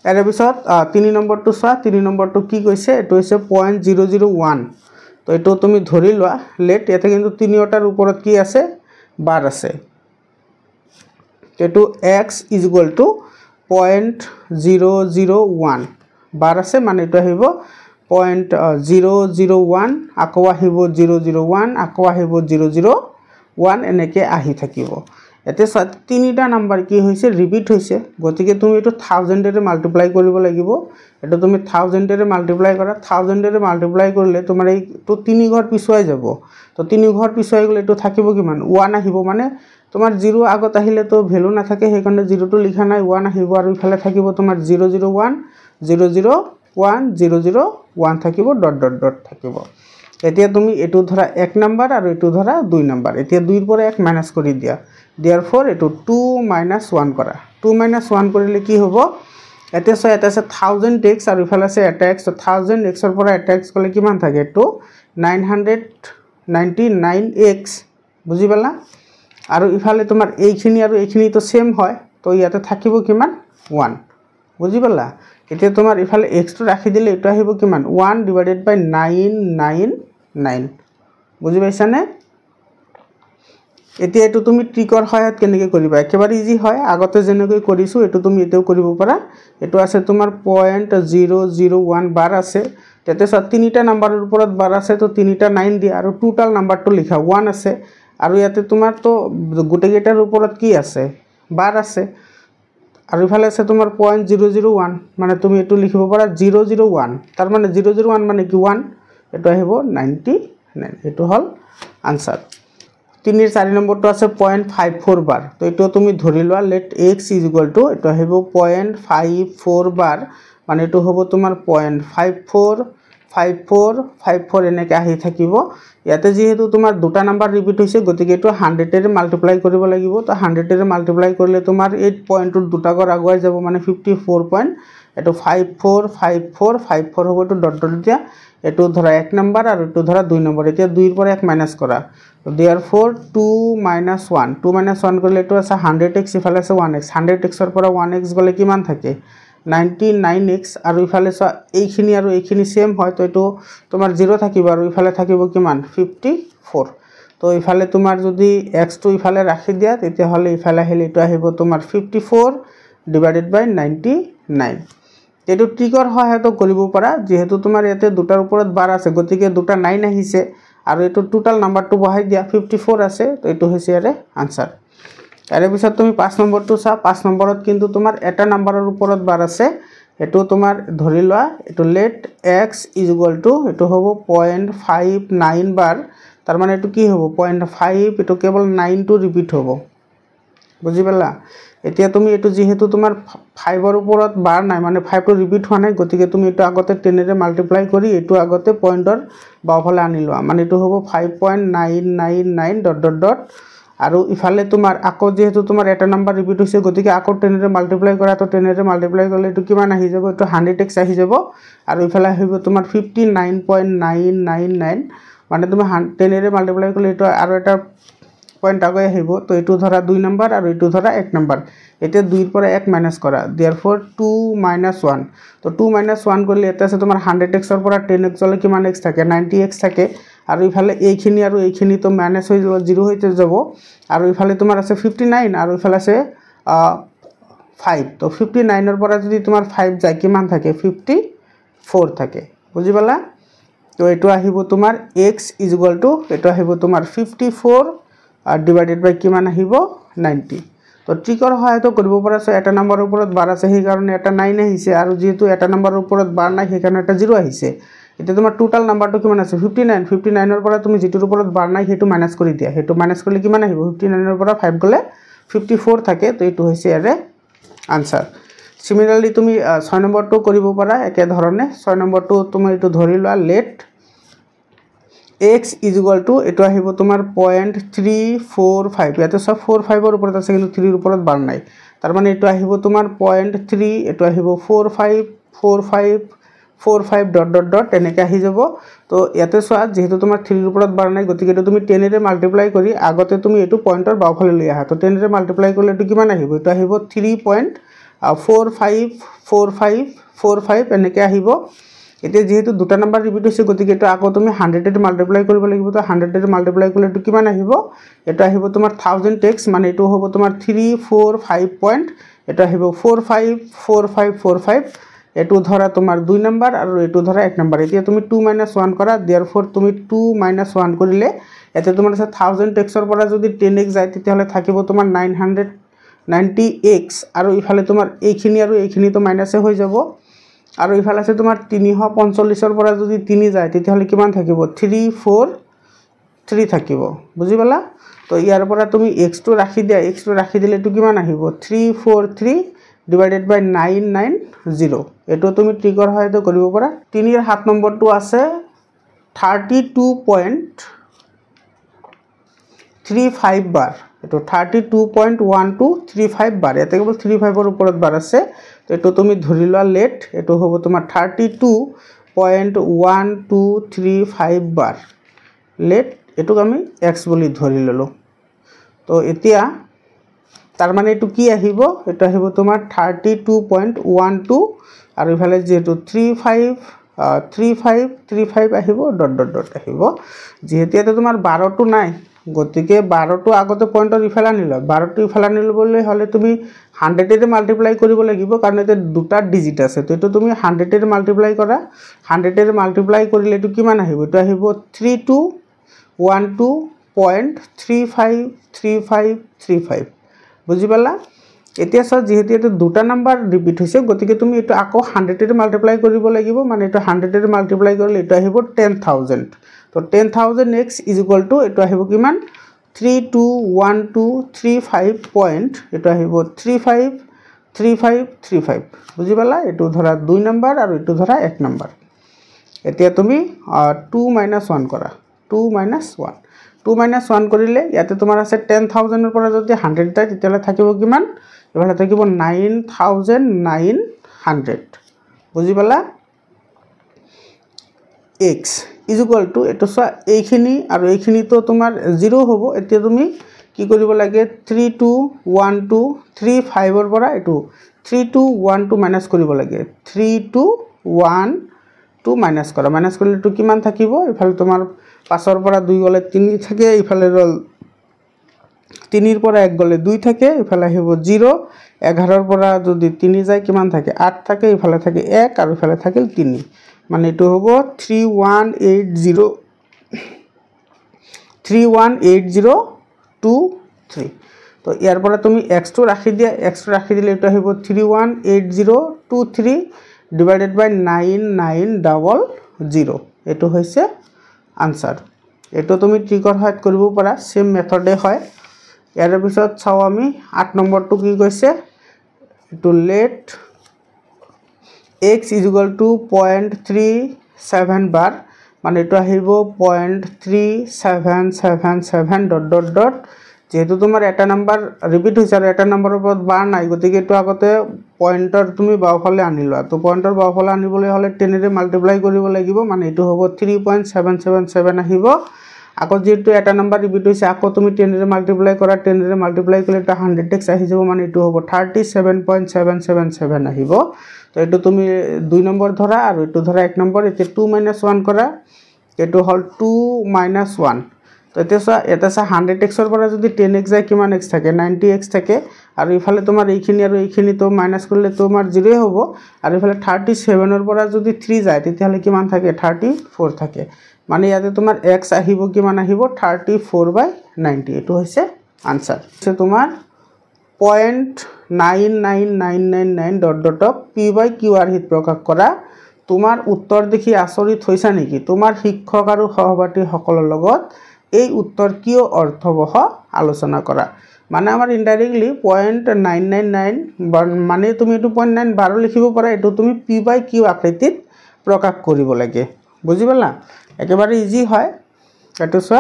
এর পিছত 3 নম্বৰটো চোৱা 3 নম্বৰটো কি কৈছে এটো হৈছে 0.001 তো এটো তুমি ধৰি লোৱা লেট ইয়াতে কিন্তু তিনিটাৰ ওপৰত কি আছে বাৰ আছে এটো x = 0.001 বাৰ আছে মানে এটো আহিব 0.001 আকৌ আহিব 001 আকৌ আহিব 001 এনেকে আহি থাকিব এতে তিনিটা নাম্বার কি হৈছে ৰিপিট হৈছে গতিকে তুমি এটো 1000 ৰে মাল্টিপ্লাই কৰিব লাগিব এটো তুমি 1000 ৰে মাল্টিপ্লাই কৰা 1000 ৰে মাল্টিপ্লাই কৰিলে তোমাৰ এই তো 3 ঘৰ পিছুৱাই যাব তো 3 ঘৰ পিছুৱাই গলে এটো থাকিব কিমান 1 আহিব মানে তোমাৰ 0 আগত আহিলে তো ভ্যালু না থাকে সেই কাৰণে 0 টো লিখা নাই 1 আহিব আৰু ইফালে থাকিব তোমাৰ 001 001 001 থাকিব ... থাকিব এতিয়া তুমি এটো ধৰা 1 নাম্বাৰ আৰু এটো ধৰা 2 নাম্বাৰ এতিয়া 2 ৰ পৰা 1 মাইনাস কৰি দিয়া therefore এটো 2 - 1 কৰা 2 - 1 কৰিলে কি হ'ব এতে এটা আছে 1000x আৰু ইফালে আছে এটা x তো 1000x ৰ পৰা এটা x গলে কিমান থাকে এটো 999x বুজি পালা আৰু ইফালে তোমাৰ এইখিনি আৰু এইখিনি তো সেম হয় তো ইয়াতে থাকিব কিমান 1 বুজি পালা এতিয়া তোমাৰ ইফালে x টো ৰাখি দিলে এটা আহিব কিমান 1 ডিভাইডেড বাই 999 বুজি পাইছানে এতিয়া এটো তুমি ট্ৰিকৰ সহায়ত কেনেকৈ কৰিবা একেবাৰে ইজি হয় আগতে যেনেকৈ কৰিছো এটো তুমি এতেও কৰিব পাৰা এটো আছে তোমাৰ 0.001 বাৰ আছে তেতে তিনিটা নাম্বাৰৰ ওপৰত বাৰ আছে তো তিনিটা 9 দিয়া আৰু টোটাল নাম্বাৰটো লিখা 1 আছে আৰু ইয়াতে তোমাৰ তো গুটেকেটাৰ ওপৰত কি আছে বাৰ আছে আৰু ইফালে আছে তোমাৰ 0.001 মানে তুমি এটো লিখিব পাৰা 001 তাৰ মানে 001 মানে কি 1 এটো আহিব 99 এটো হল आंसर 3 এর 4 নম্বরটো আছে 0.54 বার তো এটো তুমি ধৰি লোৱা let x = এটো আহিব 0.54 বাৰ মানে এটো হ'ব তোমাৰ 0.54 এনেকে আহি থাকিব ইয়াতে যেহেতু তোমাৰ দুটা নাম্বাৰ ৰিপিট হৈছে গতিকে এটো 100 এৰে মাল্টিপ্লাই কৰিব লাগিব তো 100 এৰে মাল্টিপ্লাই কৰিলে তোমাৰ 8 পইণ্টৰ দুটা ঘৰ আগুৱাই যাব মানে 54 পইণ্ট এটো 54 হ'ব তো ডট ডট দিয়া এটো ধৰা 1 নাম্বাৰ আৰু এটো ধৰা 2 নাম্বার এতিয়া 2 এর পরে 1 মাইনাস করা therefore 2 - 1 করলে এটো আছে 100x ইফালে আছে 1x 100x এর পরে 1x গলে কিমান থাকে 99x আৰু ইফালে এইখিনি আৰু এইখিনি সেম হয় তো এটো তোমাৰ 0 থাকিব আৰু ইফালে থাকিব কিমান 54 তো ইফালে তোমাৰ যদি x টো ইফালে ৰাখি দিয়া তেতিয়া হলে ইফালে আহিলে এটো আহিব তোমাৰ 54 ডিভাইডেড বাই 99 এটো ট্ৰিকৰ সহায়ত কৰিব পাৰা যেহেতু তোমাৰ ইয়াতে দুটাৰ ওপৰত বাৰ আছে গতিকে দুটা 9 আহিছে আৰু এটো টোটাল নাম্বাৰটো বহাই দিয়া 54 আছে তো এটো হৈছে ইয়াৰে आंसर তাৰে পিছত তুমি 5 নম্বৰটো চা 5 নম্বৰত কিন্তু তোমাৰ এটা নাম্বাৰৰ ওপৰত বাৰ আছে এটো তোমাৰ ধৰি লোৱা এটো let x = এটো হ'ব 0.59 বাৰ তাৰ মানে এটো কি হ'ব 0.5 এটো কেৱল 9 টো ৰিপিট হ'ব বুজি পালা এতিয়া তুমি এটো যেহেতু তোমাৰ 5 এৰ উপৰত বাৰ নাই মানে 5 টো ৰিপিট হোৱা নাই গতিকে তুমি এটো আগতে 10 এৰে মাল্টিপ্লাই কৰি এটো আগতে পইণ্টৰ বাওফালে আনি লোৱা মানে এটো হ'ব 5.999 ডট ডট ডট আৰু ইফালে তোমাৰ আকৌ যেহেতু তোমাৰ এটা নাম্বাৰ ৰিপিট হৈছে গতিকে আকৌ 10 এৰে মাল্টিপ্লাই কৰা তো 10 এৰে মাল্টিপ্লাই কৰিলে এটো কিমান আহি যাব এটো 100x আহি যাব আৰু ইফালে আহিব তোমাৰ 59.999 মানে তুমি 10 এৰে মাল্টিপ্লাই কৰিলে এটো আৰু এটা পয়েন্ট আগে আহিব তো এটো ধৰা 2 নাম্বাৰ আৰু এটো ধৰা 1 নাম্বার এতে 2 এর পরে 1 মাইনাস করা therefore 2 - 1 তো 2 - 1 করলে এতে আছে তোমার 100x এর পরে 10x হলে কিমান x থাকে 90x থাকে আৰু ইফালে এইখিনি আৰু এইখিনি তো মাইনাস হৈ যাব 0 হইতে যাব আৰু ইফালে তোমাৰ আছে 59 আৰু ইফালে আছে 5 তো 59 এৰ পৰে যদি তোমাৰ 5 যায় কিমান থাকে 54 থাকে বুজি পালা তো এটো আহিব তোমাৰ x = এটো আহিব তোমাৰ 54 আৰ ডিভাইডেড বাই কিমান আহিব 90 তো ট্ৰিকৰ সহায়ত কৰিব পৰা আছে এটা নাম্বাৰৰ ওপৰত বাৰ আছে সেই কাৰণে এটা 9 আহিছে আৰু যেহেতু এটা নাম্বাৰৰ ওপৰত বাৰ নাই সেই কাৰণে এটা 0 আহিছে এটা তোমাৰ টোটাল নাম্বাৰটো কিমান আছে 59 এৰ পৰা তুমি যেটোৰ ওপৰত বাৰ নাই হেতু মাইনাস কৰি দিয়া হেতু মাইনাস কৰিলে কিমান আহিব 59 এৰ পৰা 5 গলে 54 থাকে তো এটো হৈছে ইয়াৰে आंसर সিমিলাৰলি তুমি 6 নম্বৰটো কৰিব পাৰা একে ধৰণে 6 নম্বৰটো তুমি এটো ধৰি লোৱা let x = এটো আহিব তোমাৰ 0.345 ইয়াতে সব 45 এৰ উপৰত আছে কিন্তু 3 এৰ উপৰত বাৰ নাই তাৰ মানে এটো আহিব তোমাৰ 0.3 এটো আহিব 4545 ডট ডট ডট এনেকৈ আহি যাব তো ইয়াতে চোৱা যেহেতু তোমাৰ 3 এৰ উপৰত বাৰ নাই গতিকে এটো তুমি 10 এৰে মাল্টিপ্লাই কৰি আগতে তুমি এটো পইণ্টৰ বাওফালে লৈ আহা তো 10 এৰে মাল্টিপ্লাই কৰিলে এটো কিমান আহিব এটো আহিব 3.454545 এনেকৈ আহিব এতিয়া যেহেতু দুটা নাম্বার রিপিট হৈছে গতিকে এটো আকৌ তুমি 100 এৰে মাল্টিপ্লাই কৰিব লাগিব তো 100 এৰে মাল্টিপ্লাই কৰিলে এটো কিমান আহিব এটো আহিব তোমাৰ 1000x মানে এটো হ'ব তোমাৰ 345 পইণ্ট এটো আহিব 454545 এটো ধৰা তোমাৰ 2 নাম্বাৰ আৰু এটো ধৰা 1 নাম্বাৰ এতিয়া তুমি 2 - 1 কৰা therefore তুমি 2 - 1 কৰিলে এতে তোমাৰ আছে 1000x এৰ পৰা যদি 10x যায় তেতিয়া হলে থাকিব তোমাৰ 990x আৰু ইফালে তোমাৰ এইখিনি আৰু এইখিনি তো মাইনাসে হৈ যাব আৰু ইফালে আছে তোমাৰ 345 এৰ পৰা যদি 3 যায় তেতিয়া হলে কিমান থাকিব 343 থাকিব বুজি পালা তো ইয়াৰ পৰা তুমি x টো ৰাখি দিয়া x টো ৰাখি দিলে এটো কিমান আহিব 343 ডিভাইডেড বাই 990 এটো তুমি ট্ৰিকৰ সহায়ত কৰিব পাৰা 3 এৰ 7 নম্বৰটো আছে 32.35 বাৰ এটো 32.1235 বাৰ এতে কেবল 35 এৰ উপৰত বাৰ আছে তো এটো তুমি ধৰি লোৱা let এটো হ'ব তোমাৰ 32.1235 বাৰ let এটুক আমি x বুলি ধৰি ললো তো এতিয়া তাৰ মানে এটু কি আহিব এটা আহিব তোমাৰ 32.12 আৰু ইফালে যেটো 35 আহিব ডট ডট ডট আহিব যেহেতু এটা তোমাৰ 12 টো নাই গতিকে 12 টো আগতে পয়েন্টৰ ইফালে আনিল 12 টো ইফালে আনিল বলে হলে তুমি 100 এৰে মাল্টিপ্লাই কৰিব লাগিব কাৰণ এটা দুটা ডিজিট আছে তো এটো তুমি 100 এৰে মাল্টিপ্লাই কৰা 100 এৰে মাল্টিপ্লাই কৰিলে এটো কিমান আহিব এটো আহিব 3212.353535 বুজি পালা এতিয়া সব যেহেতু এটা দুটা নাম্বার রিপিট হৈছে গতিকে তুমি এটো আকো 100 এৰে মাল্টিপ্লাই কৰিব লাগিব মানে এটো 100 এৰে মাল্টিপ্লাই কৰিলে এটো আহিব 10000 তো 10000x এটো আহিব কিমান 321235 পয়েন্ট এটো আহিব 353535 বুজি পালা এটো ধৰা 2 নাম্বাৰ আৰু এটো ধৰা 1 নাম্বাৰ এতিয়া তুমি 2 - 1 কৰা 2 - 1 2 - 1 কৰিলে ইয়াতে তোমাৰ আছে 10000 এৰ পৰা যদি 100 যায় তেতিয়ালে থাকিব কিমান এবাৰে থাকিব 9900 বুজি পালা x এটো সা এইখিনি আৰু এইখিনি তো তোমাৰ 0 হ'ব এতিয়া তুমি কি কৰিব লাগে 321235 এৰ পৰা এটো 3212 মাইনাস কৰিব লাগে 3212 মাইনাস কৰা মাইনাস কৰিলে তো কিমান থাকিব ইফালে তোমাৰ 5 এৰ পৰা 2 গলে 3 থাকে ইফালে 3 এৰ পৰা 1 গলে 2 থাকে ইফালে আহিব 0 11 এৰ পৰা যদি 3 যায় কিমান থাকে 8 থাকে ইফালে থাকে 1 আৰু ইফালে থাকে 3 মানে এটো হ'ব 318023 তো ইয়াৰ পৰা তুমি x টো ৰাখি দিয়া x টো ৰাখি দিলে এটো আহিব 318023 ডিভাইডেড বাই 9900 এটো হৈছে आंसर এটো তুমি ট্ৰিকৰ সহায়ত কৰিব পাৰা সেম মেথডে হয় ইয়াৰ পিছত চাও আমি 8 নম্বৰটো কি কৈছে to let x = 0.37 bar মানে এটো আহিব 0.3777 ডট ডট ডট যেহেতু তোমার এটা নাম্বার রিপিট হইছে আর এটা নাম্বারের উপর বার নাই গতিকে এটো আগতে পয়েন্টার তুমি বাওফালে আনিলা তো পয়েন্টার বাওফালে আনিবলে হলে 10 এৰে মাল্টিপ্লাই কৰিব লাগিব মানে এটো হ'ব 3.777 আহিব আকৌ যেটো এটা নাম্বার রিপিট হইছে আকৌ তুমি 10 এৰে মাল্টিপ্লাই কৰা 10 এৰে মাল্টিপ্লাই কৰিলে এটা 100x আহি যাব মানে এটো হ'ব 37.777 আহিব তো এটো তুমি 2 নম্বৰ ধৰা আৰু এটো ধৰা 1 নম্বৰ এতে 2 - 1 কৰা এটো হল 2 - 1 তো এটা 100x এৰ পৰা যদি 10x যায় কিমান x থাকে 90x থাকে আৰু ইফালে তোমাৰ এইখিনি আৰু এইখিনি তো মাইনাস কৰিলে তোমাৰ 0 হ'ব আৰু ইফালে 37 এৰ পৰা যদি 3 যায় তেতিয়ালে কিমান থাকে 34 থাকে মানে ইয়াতে তোমাৰ x আহিব কিমান আহিব 34/90 এটো হৈছে आंसर সে তোমাৰ 0.99999 ডট ডট p/qr হিত প্ৰকাশ কৰা তোমাৰ উত্তৰ দেখি আচৰিত হৈছা নেকি তোমাৰ শিক্ষক আৰু সহপাঠী সকলৰ লগত এই উত্তৰ কিয় অৰ্থবহ আলোচনা কৰা মানে আমাৰ ইনডাইৰেক্টলি 0.999 মানে তুমি এটো 0.9 লিখিব পাৰা এটো তুমি p/q আকৃতিত প্ৰকাশ কৰিব লাগে বুজি পালা একেবাৰে ইজি হয় এটো সা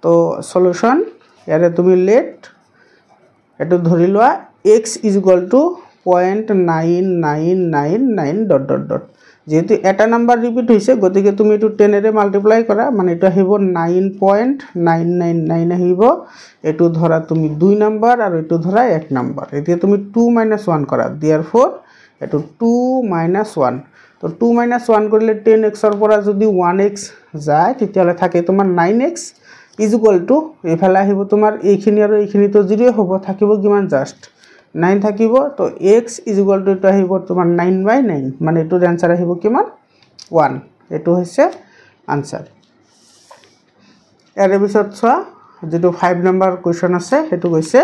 তো সলিউশন ইয়াৰে তুমি লেট এটো ধৰি লোৱা x = 0.9999 ডট ডট ডট যেহেতু এটা নাম্বাৰ ৰিপিট হইছে গতিকে তুমি এটো 10 এৰে মাল্টিপ্লাই কৰা মানে এটো আহিব 9.999 আহিব এটো ধৰা তুমি 2 নাম্বাৰ আৰু এটো ধৰা 1 নাম্বাৰ এতিয়া তুমি 2 - 1 কৰা therefore এটো 2 - 1 তো 2 - 1 কৰিলে 10x এৰ পৰা যদি 1x যায় তেতিয়ালে থাকে তোমাৰ 9x = এফালে আহিব তোমাৰ এইখিনি আৰু এইখিনি তো 0 হ'ব থাকিব কিমান জাস্ট 9 থাকিব তো x = এটো আহিব তোমাৰ 9/9 মানে এটোৰ आंसर আহিব কিমান 1 এটো হৈছে आंसर ইয়াৰ পিছত চোৱা যেটো 5 নম্বৰ কোৱেশ্চন আছে হেতু কৈছে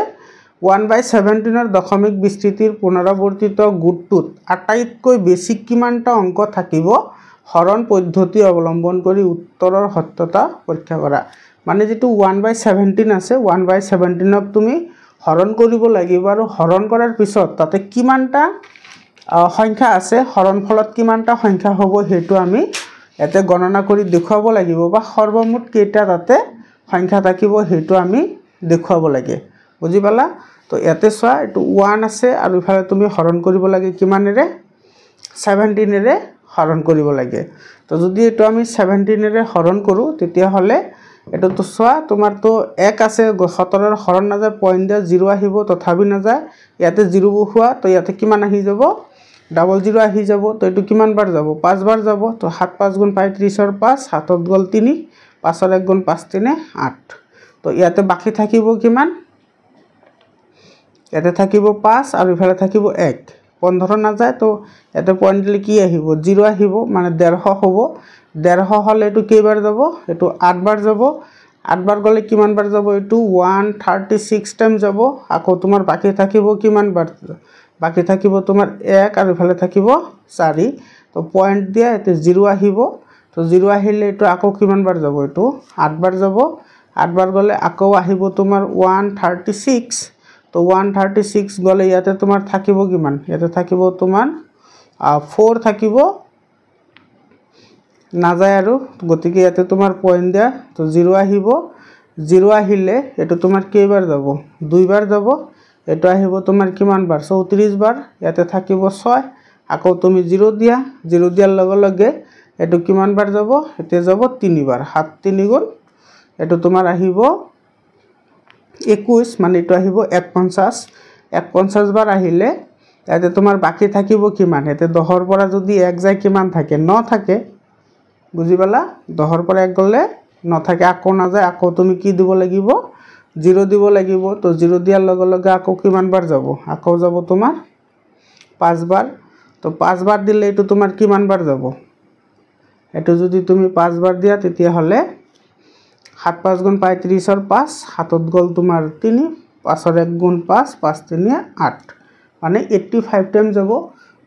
1/17 এৰ দশমিক বিস্তৃতিৰ পুনৰাবৰ্তিত গুণটোত আটাইতকৈ বেছি কিমানটা অংক থাকিব হৰণ পদ্ধতি অৱলম্বন কৰি উত্তৰৰ সত্যতা পৰীক্ষা কৰা মানে যেটো 1/17 আছে 1/17 ক তুমি হৰণ কৰিব লাগিব আৰু হৰণ কৰাৰ পিছত তাতে কিমানটা সংখ্যা আছে হৰণ ফলত কিমানটা সংখ্যা হ'ব হেতু আমি এতে গণনা কৰি দেখুৱাব লাগিব বা সৰ্বমুঠ কেইটা তাতে সংখ্যা থাকিব হেতু আমি দেখুৱাব লাগে বুজি পালা তো এতে সোৱা এটো 1 আছে আৰু ইফালে তুমি হৰণ কৰিব লাগে কিমানেৰে 17 এৰে হৰণ কৰিব লাগে তো যদি এটো আমি 17 এৰে হৰণ কৰো তেতিয়া হলে এটো তো চোৱা তোমাৰ তো 1 আছে 17 ৰ হৰণ না যায় পয়েন্ট দিয়া 0 আহিব তথাপি না যায় ইয়াতে 0 বহোৱা তো ইয়াতে কিমান আহি যাব 00 আহি যাব তো এটো কিমান বাৰ যাব 5 বাৰ যাব তো 7 5 গুণ 35 ৰ 5 হাতত গল 3 5 ৰ 1 গুণ 5 3 8 তো ইয়াতে বাকি থাকিব কিমান ইয়াতে থাকিব 5 আৰু ইফালে থাকিব 1 15 না যায় তো ইয়াতে পয়েন্ট দিলে কি আহিব 0 আহিব মানে 150 হ'ব 150 হলে এটো কেইবাৰ যাব এটো 8 বাৰ যাব 8 বাৰ গলে কিমান বাৰ যাব এটো 136 টাইম যাব আকৌ তোমাৰ বাকি থাকিব কিমান বাৰ বাকি থাকিব তোমাৰ 1 আৰু ইফালে থাকিব 4 তো পয়েন্ট দিয়া এতে 0 আহিব তো 0 আহিলে এটো আকৌ কিমান বাৰ যাব এটো 8 বাৰ যাব 8 বাৰ গলে আকৌ আহিব তোমাৰ 136 তো 136 গলে ইয়াতে তোমাৰ থাকিব কিমান ইয়াতে থাকিব তোমাৰ 4 থাকিব না যায় আৰু গতিকে ইয়াতে তোমাৰ পয়েন্ট দিয়া তো 0 আহিব 0 আহিলে এটো তোমাৰ কেইবাৰ যাব দুইবাৰ যাব এটো আহিব তোমাৰ কিমান বাৰ 34 বাৰ ইয়াতে থাকিব 6 আকৌ তুমি 0 দিয়া 0 দিয়াৰ লগে লগে এটো কিমান বাৰ যাব এতে যাব 3 বাৰ 7 3 গুণ এটো তোমাৰ আহিব 21 মানে এটো আহিব 150 বাৰ আহিলে ইয়াতে তোমাৰ বাকি থাকিব কিমান এতে 10 ৰ পৰা যদি 1 যায় কিমান থাকে 9 থাকে বুজি পালা 10 ৰ পৰা 1 গলে 9 থাকে আকৌ না যায় আকৌ তুমি কি দিব লাগিব 0 দিব লাগিব তো 0 দিয়াৰ লগে লগে আকৌ কিমান বাৰ যাব আকৌ যাব তোমাৰ 5 বাৰ তো 5 বাৰ দিলে এটো তোমাৰ কিমান বাৰ যাব এটো যদি তুমি 5 বাৰ দিয়া তেতিয়া হলে 7 5 গুণ 35 ৰ 5 হাতত গল তোমাৰ 3 5 ৰ 1 গুণ 5 5 3 8 মানে 85 টাইম যাব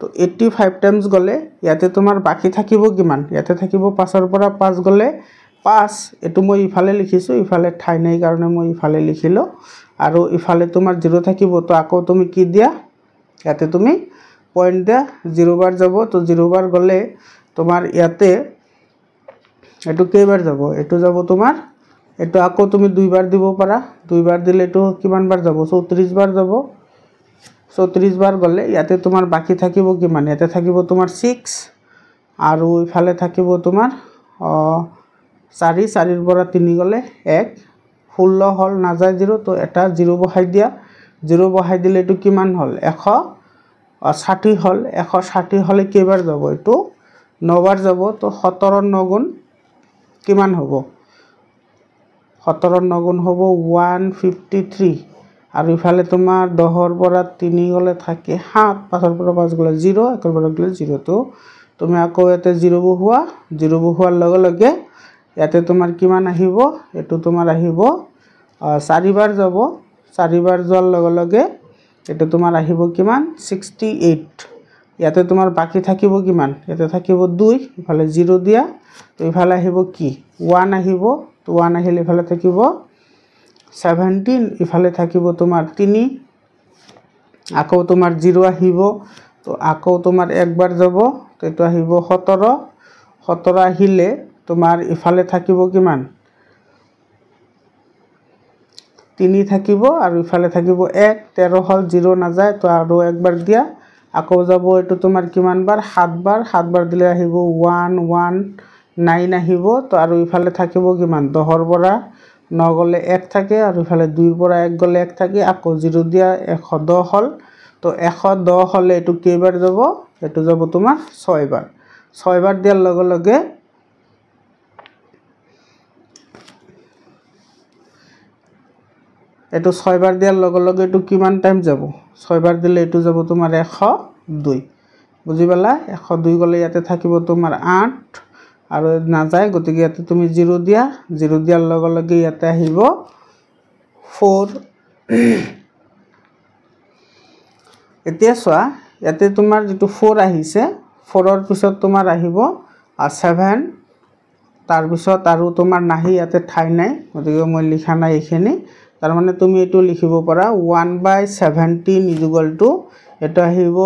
তো 85 টাইমস গলে ইয়াতে তোমাৰ বাকি থাকিব কিমান ইয়াতে থাকিব 5 ৰ পৰা 5 গলে 5 এটো মই ইফালে লিখিছো ইফালে ঠাই নাই কাৰণে মই ইফালে লিখিলো আৰু ইফালে তোমাৰ 0 থাকিব তো আকৌ তুমি কি দিয়া ইয়াতে তুমি পয়েন্ট দিয়া 0 বাৰ যাব তো 0 বাৰ গলে তোমাৰ ইয়াতে এটো কেইবাৰ যাব এটো যাব তোমাৰ এটো আকৌ তুমি দুইবাৰ দিব পাৰা দুইবাৰ দিলে এটো কিমান বাৰ যাব 34 বাৰ যাব 34 বাৰ গলে ইয়াতে তোমাৰ বাকি থাকিব কিমান ইয়াতে থাকিব তোমাৰ 6 আৰু ইফালে থাকিব তোমাৰ 4 4 ৰ পৰা 3 গলে 1 16 হল না যায় 0 তো এটা 0 বহাই দিয়া 0 বহাই দিলে এটো কিমান হল 160 হল 160 হলে কেইবাৰ যাব এটো 9 বাৰ যাব তো 17 ৰ 9 গুণ কিমান হ'ব 17 ৰ 9 গুণ হ'ব 153 আৰু ইফালে তোমাৰ 10 ৰ পৰা 3 গলে থাকে 7 5 ৰ পৰা 5 গলে 0 1 ৰ পৰা গলে 0 তো তুমি আকৌ এতে 0 বহোৱাৰ লগে লগে ইয়াতে তোমাৰ কিমান আহিব এটো তোমাৰ আহিব 4 বাৰ যাব 4 বাৰ যোৱাৰ লগে লগে এটো তোমাৰ আহিব কিমান 68 ইয়াতে তোমাৰ বাকি থাকিব কিমান ইয়াতে থাকিব 2 ইফালে 0 দিয়া তো ইফালে আহিব কি 1 আহিব তো 1 আহিলে ইফালে থাকিব 17 ইফালে থাকিব তোমাৰ 3 আকৌ তোমাৰ 0 আহিব তো আকৌ তোমাৰ একবাৰ যাব তো এটো আহিব 17 আহিলে তোমাৰ ইফালে থাকিব কিমান 3 থাকিব আৰু ইফালে থাকিব 1 13 হল 0 না যায় তো আৰু একবাৰ দিয়া আকৌ যাব এটো তোমাৰ কিমান বাৰ 7 বাৰ দিলে আহিব 1 1 9 আহিব তো আৰু ইফালে থাকিব কিমান 10 ৰ পৰা 9 গলে 1 থাকে আৰু ইফালে 2 ৰ পৰা 1 গলে 1 থাকে আকৌ 0 দিয়া 110 হল তো 110 হলে এটো কেইবাৰ যাব এটো যাব তোমাৰ 6 বাৰ 6 বাৰ দিয়াৰ লগে লগে এটো 6 বাৰ দিয়াৰ লগে লগে এটো কিমান টাইম যাব 6 বাৰ দিলে এটো যাব তোমাৰ 102 বুজি পালা 102 গলে ইয়াতে থাকিব তোমাৰ 8 আৰু না যায় গতিকে ইয়াতে তুমি 0 দিয়া 0 দিয়াৰ লগে লগে ইয়াতে আহিব 4 এতিয়া চোৱা ইয়াতে তোমাৰ যেটো 4 আহিছে 4 ৰ পিছত তোমাৰ আহিব 7 তাৰ পিছত আৰু তোমাৰ নাহি ইয়াতে ঠাই নাই গতিকে মই লিখা নাই এখিনি তাৰ মানে তুমি এটো লিখিব পাৰা 1/17 এটা আহিব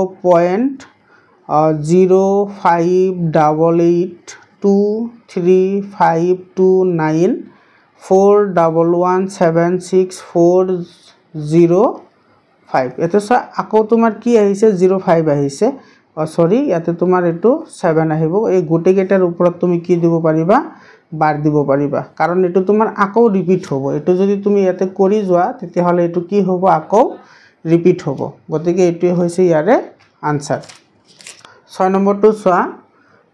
0.0588235294 4117640 এতে আকৌ তোমাৰ কি আহিছে 05 আহিছে সৰি ইয়াতে তোমাৰ এটো 7 আহিব এই গোটেই কেটাৰ ওপৰত তুমি কি দিব পাৰিবা বাৰ দিব পাৰিবা কাৰণ এটো তোমাৰ আকৌ ৰিপিট হ'ব এটো যদি তুমি ইয়াতে কৰি যোৱা তেতিয়া হলে এটো কি হ'ব আকৌ ৰিপিট হ'ব গতিকে এটোই হৈছে ইয়াৰে আনসাৰ 6 নম্বৰটো চোৱা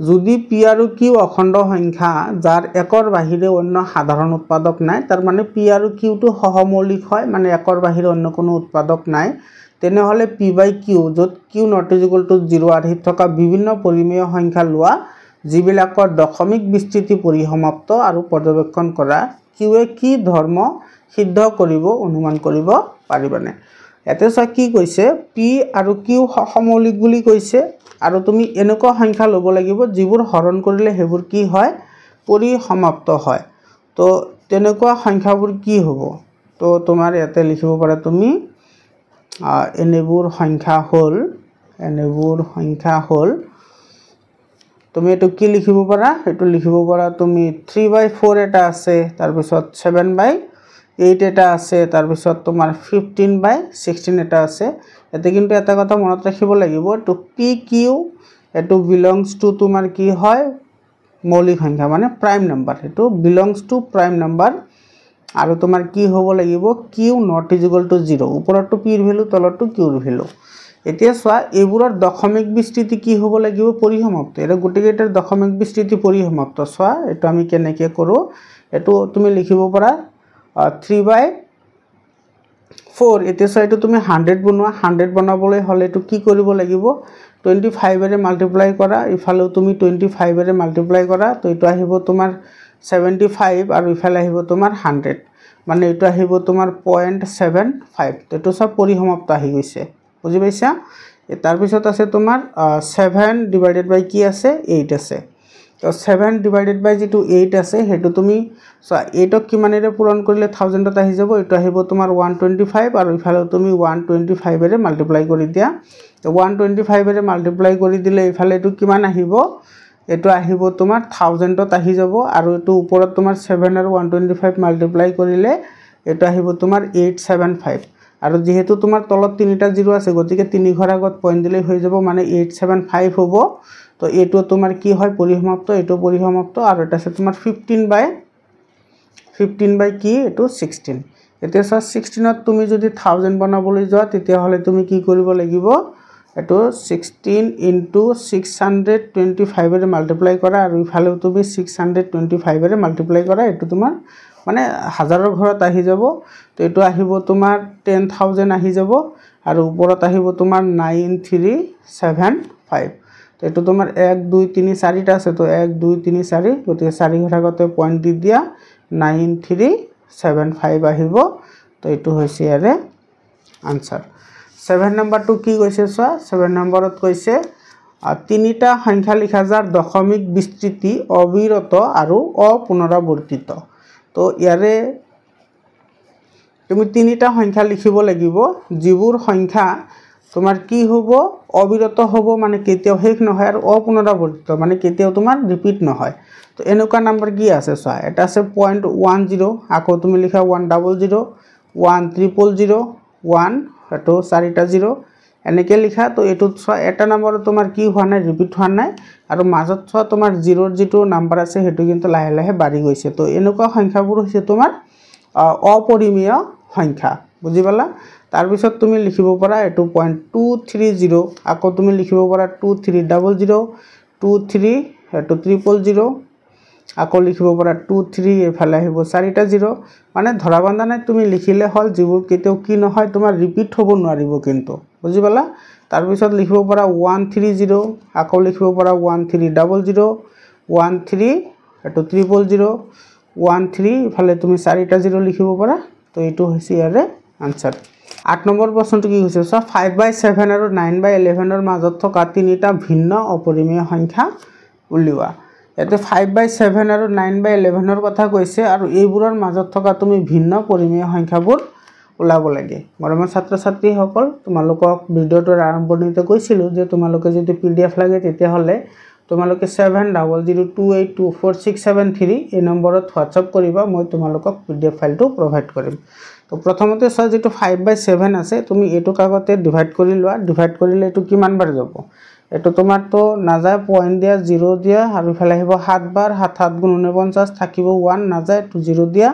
যদি পি আৰু কিউ অখণ্ড সংখ্যা যাৰ একৰ বাহিৰে অন্য সাধাৰণ উৎপাদক নাই তাৰ মানে পি আৰু কিউটো সহমৌলিক হয় মানে একৰ বাহিৰে অন্য কোনো উৎপাদক নাই তেনেহলে p by q যত q not equal to 0 আধাৰত থকা বিভিন্ন পৰিমেয় সংখ্যা লোৱা যিবিলাকৰ দশমিক বিস্তৃতি পৰিসমাপ্ত আৰু পৰ্যবেক্ষণ কৰা কিউৱে কি ধৰ্ম সিদ্ধ কৰিব অনুমান কৰিব পাৰিবানে এতে চা কি কৈছে p আৰু q সহমৌলিক বুলি কৈছে আৰু তুমি এনেকুৱা সংখ্যা লব লাগিব যিবোৰ হৰণ কৰিলে হেবোৰ কি হয় পৰিসমাপ্ত হয় তো তেনেকুৱা সংখ্যাবোৰ কি হ'ব তো তোমাৰ ইয়াতে লিখিব পাৰা তুমি এনেবোৰ সংখ্যা হল তুমি এটো কি লিখিব পাৰা এটো লিখিব পাৰা তুমি 3/4 এটা আছে তাৰ পিছত 7/8 এটা আছে তাৰ পিছত তোমাৰ 15/16 এটা আছে এতে কিন্তু এটা কথা মনত ৰাখিব লাগিব তো pq এটো belongs to তোমাৰ কি হয় মৌলিক সংখ্যা মানে প্ৰাইম নাম্বাৰ এটো belongs to প্ৰাইম নাম্বাৰ আৰু তোমাৰ কি হ'ব লাগিব q not equal to 0 ওপৰটো p ৰ ভ্যালু তলটো q ৰ ভ্যালু এতিয়া চোৱা এবোৰৰ দশমিক বিস্তৃতি কি হ'ব লাগিব পৰিসমাপ্ত এটা গুটিকেটাৰ দশমিক বিস্তৃতি পৰিসমাপ্ত চোৱা এটো আমি কেনেকৈ কৰো এটো তুমি লিখিব পাৰা 3/4 এতিয়া চোৱা এটো তুমি 100 বনোৱা 100 বনাবলৈ হলে এটো কি কৰিব লাগিব 25 এৰে মাল্টিপ্লাই কৰা ইফালে তুমি 25 এৰে মাল্টিপ্লাই কৰা তো এটো আহিব তোমাৰ 75 আৰু ইফালে আহিব তোমাৰ 100 মানে এটো আহিব তোমাৰ 0.75 এটো সব পৰিসমাপ্ত আহি গৈছে বুজি পাইছা তাৰ পিছত আছে তোমাৰ 7 ডিভাইডেড বাই কি আছে 8 আছে তো 7 ডিভাইডেড বাই যেটো 8 আছে হেতু তুমি সো 8ক কিমানেৰে পূৰণ কৰিলে 1000 ত আহি যাব এটো আহিব তোমাৰ 125 আৰু ইফালে তুমি 125 এৰে মাল্টিপ্লাই কৰি দিয়া তো 125 এৰে মাল্টিপ্লাই কৰি দিলে ইফালে এটো কিমান আহিব এটো আহিব তোমাৰ 1000 ত আহি যাব আৰু এটো ওপৰত তোমাৰ 7 আৰু 125 মাল্টিপ্লাই কৰিলে এটো আহিব তোমাৰ 875 আৰু যেহেতু তোমাৰ তলত তিনিটা জিৰো আছে গতিকে তিনি ঘৰ আগত পইণ্ট দিলে হৈ যাব মানে 875 হ'ব তো এটো তোমাৰ কি হয় পৰিসমাপ্ত এটো পৰিসমাপ্ত আৰু এটা আছে তোমাৰ 15/কি এটো 16 এতিয়া 16 ত তুমি যদি 1000 বনাবলৈ যোৱা তেতিয়া হলে তুমি কি কৰিব লাগিব এটো 16 into 625 এৰে মাল্টিপ্লাই কৰা আৰু ইফালে তুমি 625 এৰে মাল্টিপ্লাই কৰা এটো তোমাৰ মানে হাজাৰৰ ঘৰত আহি যাব তো এটো আহিব তোমাৰ 10000 আহি যাব আৰু ওপৰত আহিব তোমাৰ 9375 তো এটো তোমাৰ 1 2 3 4 টা আছে তো 1 2 3 4 গতিকে 4 ঘৰ আগতে পইণ্ট দি দিয়া 9375 আহিব তো এটো হৈছে ইয়াৰে আনসাৰ 7 নম্বৰটো কি কৈছে চোৱা 7 নম্বৰত কৈছে তিনিটা সংখ্যা লিখা যাৰ দশমিক বিস্তৃতি অবিৰত আৰু অপুনৰাবৰ্তিত তো ইয়াৰে তুমি তিনিটা সংখ্যা লিখিব লাগিব যিবোৰ সংখ্যা তোমাৰ কি হ'ব অবিৰত হ'ব মানে কেতিয়াও শেষ নহয় আৰু অপুনৰাবৰ্তিত মানে কেতিয়াও তোমাৰ ৰিপিট নহয় তো এনেকুৱা নাম্বাৰ কি আছে চোৱা এটা আছে 0.10 আকৌ তুমি লিখা 100 1300 1 এটো 4টা 0 এনেকে লিখা তো এটো এটা নাম্বার তোমার কি হোৱা নাই ৰিপিট হোৱা নাই আৰু মাজত তোমাৰ 0 যেটো নাম্বাৰ আছে হেতু কিন্তু লাহে লাহে বাঢ়ি গৈছে তো এনেকুৱা সংখ্যাবোৰ হৈছে তোমাৰ অপৰিমেয় সংখ্যা বুজি পালা তাৰ পিছত তুমি লিখিব পাৰা এটো 0.230 আকৌ তুমি লিখিব পাৰা 2300 23 এটো 300 আকৌ লিখিব পাৰা 23 এফালে আহিব 4টা 0 মানে ধৰা বান্ধা নাই তুমি লিখিলে হল যিবোৰ কেতেও কি নহয় তোমাৰ ৰিপিট হ'ব নোৱাৰিব কিন্তু বুজি পালা তাৰ পিছত লিখিব পাৰা 130 আকৌ লিখিব পাৰা 1300 13 এটো 300 13 এফালে তুমি 4টা 0 লিখিব পাৰা তো এটো হৈছে ইয়াৰে আনসাৰ 8 নম্বৰ প্ৰশ্নটো কি হৈছে সো 5/7 আৰু 9/11 ৰ মাজত থকা তিনিটা ভিন্ন অপৰিমেয় সংখ্যা উলিওৱা এতে 5/7 আৰু 9/11 ৰ কথা কৈছে আৰু এইবোৰৰ মাজত থকা তুমি ভিন্ন পৰিমেয় সংখ্যাবোৰ ওলাব লাগে মৰমৰ ছাত্ৰ ছাত্ৰী সকল তোমালোকক ভিডিওটোৰ আৰম্ভণিতে কৈছিলো যে তোমালোকে যদি পিডিএফ লাগে তেতিয়া হলে তোমালোকে 7002824673 এই নম্বৰত WhatsApp কৰিবা মই তোমালোকক পিডিএফ ফাইলটো প্ৰভাইড কৰিম তো প্ৰথমতে সা যেটো 5/7 আছে তুমি এটো কাগজতে ডিভাইড কৰি লোৱা ডিভাইড কৰিলে এটো কিমান বাৰ যাব এইটো তোমাৰ তো নাযায় পয়েন্ট দিয়া 0 দিয়া আৰু ইফালে আহিব 7 বাৰ 7 7 গুণ 49 থাকিব 1 নাযায় তো 0 দিয়া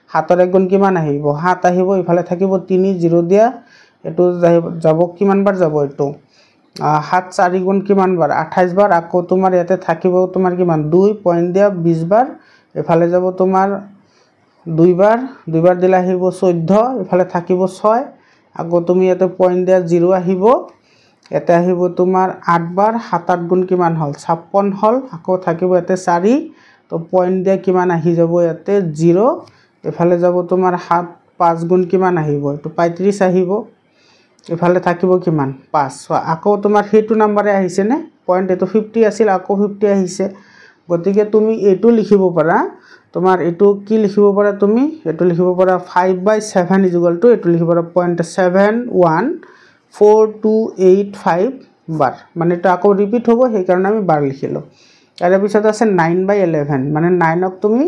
7 ৰ 1 গুণ কিমান আহিব 7 আহিব ইফালে থাকিব 3 0 দিয়া এটো যাব কিমান বাৰ যাব এটো 7 4 গুণ কিমান বাৰ 28 বাৰ আকৌ তোমাৰ ইয়াতে থাকিব তোমাৰ কিমান 2 পয়েন্ট দিয়া 20 বাৰ ইফালে যাব তোমাৰ 2 বাৰ দিলে আহিব 14 ইফালে থাকিব 6 আকৌ তুমি ইয়াতে পয়েন্ট দিয়া 0 আহিব এতে আহিব তোমাৰ 8 বাৰ 7 8 গুণ কিমান হল 56 হল আকৌ থাকিব এতে 4 তো পয়েন্ট দিয়া কিমান আহি যাব ইয়াতে 0 ইফালে যাব তোমাৰ 7 5 গুণ কিমান আহিব এটো 35 আহিব ইফালে থাকিব কিমান 5 আকৌ তোমাৰ হেতু নম্বৰে আহিছে নে পয়েন্ট এটো 50 আছিল আকৌ 50 আহিছে গতিকে তুমি এটো লিখিব পাৰা তোমাৰ এটো কি লিখিব পাৰা তুমি এটো লিখিব পাৰা 5/7 এটো লিখিব পাৰা 0.714285 বাৰ মানে এটা আকৌ ৰিপিট হ'ব সেই কাৰণে আমি বাৰ লিখিলো ইয়াৰ পিছত আছে 9/11 মানে 9 ক তুমি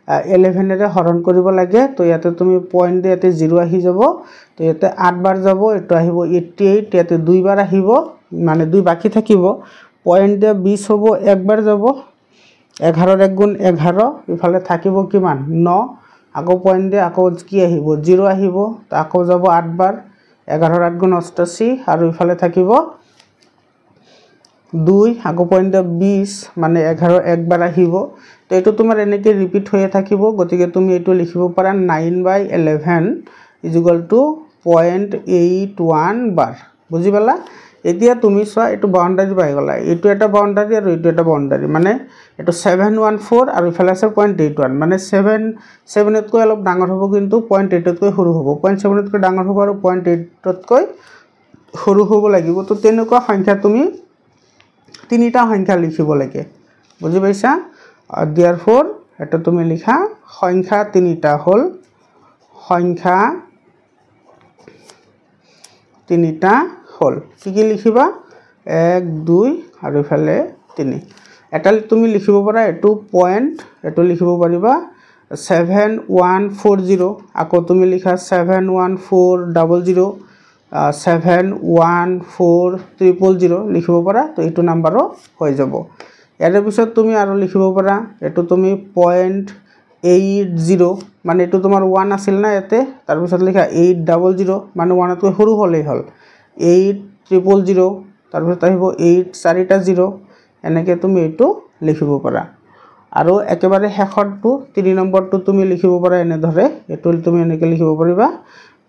11 এৰে হৰণ কৰিব লাগে তো ইয়াতে তুমি পয়েন্ট দিয়ে ইয়াতে 0 আহি যাব তো ইয়াতে 8 বাৰ যাব এটো আহিব 88 ইয়াতে 2 বাৰ আহিব মানে 2 বাকি থাকিব পয়েন্ট দিয়ে 20 হ'ব একবাৰ যাব 11 ৰ 1 গুণ 11 ইফালে থাকিব কিমান 9 আকৌ পয়েন্ট দিয়ে আকৌ কি আহিব 0 আহিব তো আকৌ যাব 8 বাৰ 11 ৰ 8 গুণ 88 আৰু ইফালে থাকিব 2 আকৌ পয়েন্ট দিয়ে 20 মানে 11 একবাৰ আহিব তো এটো তোমাৰ এনেকে ৰিপিট হৈ থাকিব গতিকে তুমি এটো লিখিব পাৰা 9/11 0.81 বার বুজি পালা এতিয়া তুমি সোয়া এটো বাউন্ডারি পাই গলা এটো এটা বাউন্ডারি আৰু এটো এটা বাউন্ডাৰি মানে এটো 714 আৰু ইফালে আছে 0.81 মানে 7 তকৈ অলপ ডাঙৰ হ'ব কিন্তু 0.8 তকৈ সৰু হ'ব 0.7 তকৈ ডাঙৰ হ'ব আৰু 0.8 তকৈ সৰু হ'ব লাগিব তো তেনেকুৱা সংখ্যা তুমি তিনিটা সংখ্যা লিখিব লাগে বুজি পাইছা therefore এটা তুমি লিখা সংখ্যা তিনিটা হল সংখ্যা তিনিটা হল কি লিখিবা 1 2 আৰু ইফালে 3 এটা তুমি লিখিব পাৰা এটো পয়েন্ট এটো লিখিব পাৰিবা 7140 আকৌ তুমি লিখা 714000 714000 লিখিব পাৰা তো এটো নাম্বাৰও হৈ যাব ইয়াৰ পিছত তুমি আৰু লিখিব পাৰা এটো তুমি 0.80 মানে এটো তোমাৰ 1 আছিল না এতে তাৰ পিছত লিখা 800 মানে 1 তকৈ সৰু হলেই হল 8000 তাৰ পিছত আহিব 8 চাৰিটা 0 এনেকে তুমি এটো লিখিব পাৰা আৰু একেবাৰে শেষৰটো 3 নম্বৰটো তুমি লিখিব পাৰা এনে ধৰে এটো তুমি এনেকে লিখিব পাৰিবা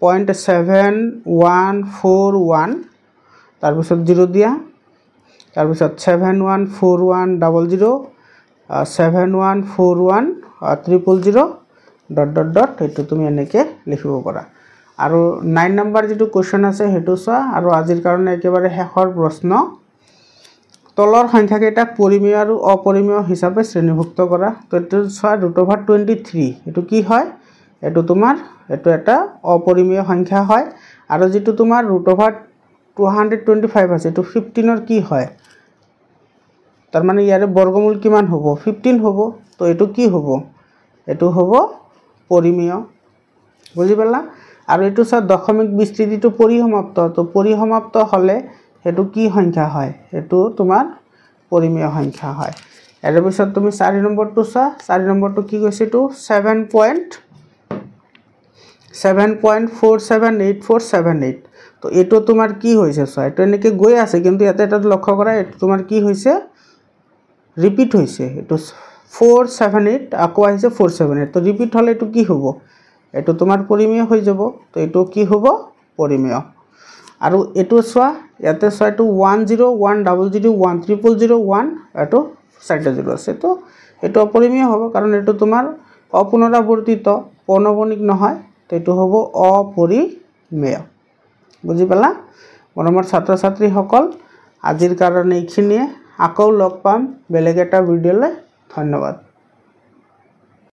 0.7141 তাৰ পিছত 0 দিয়া তাৰ পিছত 714100 714100 ... এটো তুমি এনেকে লিখিব পাৰা আৰু 9 নম্বৰ যেটো কোৱেশ্চন আছে হেতু সোৱা আৰু আজিৰ কাৰণে একেবাৰে শেষৰ প্ৰশ্ন তলৰ সংখ্যা কেইটাক পৰিমেয় আৰু অপৰিমেয় হিচাপে শ্ৰেণীভুক্ত কৰা তো এটো সোৱা √23 এটো কি হয় এটো তোমাৰ এটো এটা অপৰিমেয় সংখ্যা হয় আৰু যেটো তোমাৰ √225 আছে এটো 15 ৰ কি হয় তাৰ মানে ইয়াৰে বৰ্গমূল কিমান হ'ব 15 হ'ব তো এটো কি হ'ব এটো হ'ব পৰিমেয় বুজি পালা আৰু এটো সব দশমিক বিস্তৃতিটো পৰিসমাপ্ত তো পৰিসমাপ্ত হলে এটো কি সংখ্যা হয় এটো তোমাৰ পৰিমেয় সংখ্যা হয় এৰ পিছত তুমি 4 নম্বৰটো চা 4 নম্বৰটো কি কৈছে এটো 7.478478 তো এটো তোমাৰ কি হৈছে চা এটো এনেকে গৈ আছে কিন্তু ইয়াতে এটা লক্ষ্য কৰা এটো তোমাৰ কি হৈছে রিপিট হইছে এটো 478 আকৌ আহিছে 478 তো রিপিট হলে এটো কি হ'ব এটো তোমাৰ পৰিমেয় হৈ যাব তো এটো কি হ'ব পৰিমেয় আৰু এটো সোৱা ইয়াতে সোৱা এটো 101001301 এটো 40 আছে তো এটো অপৰিমেয় হ'ব কাৰণ এটো তোমাৰ অপুনৰাবৰ্তিত পৌনঃপুনিক নহয় তো এটো হ'ব অপৰিমেয় বুজি পালা মৰমৰ ছাত্ৰ ছাত্ৰী সকল আজিৰ কাৰণে এইখিনিয়ে আকৌ লগ পাম বেলেগ এটা ভিডিঅ'লৈ ধন্যবাদ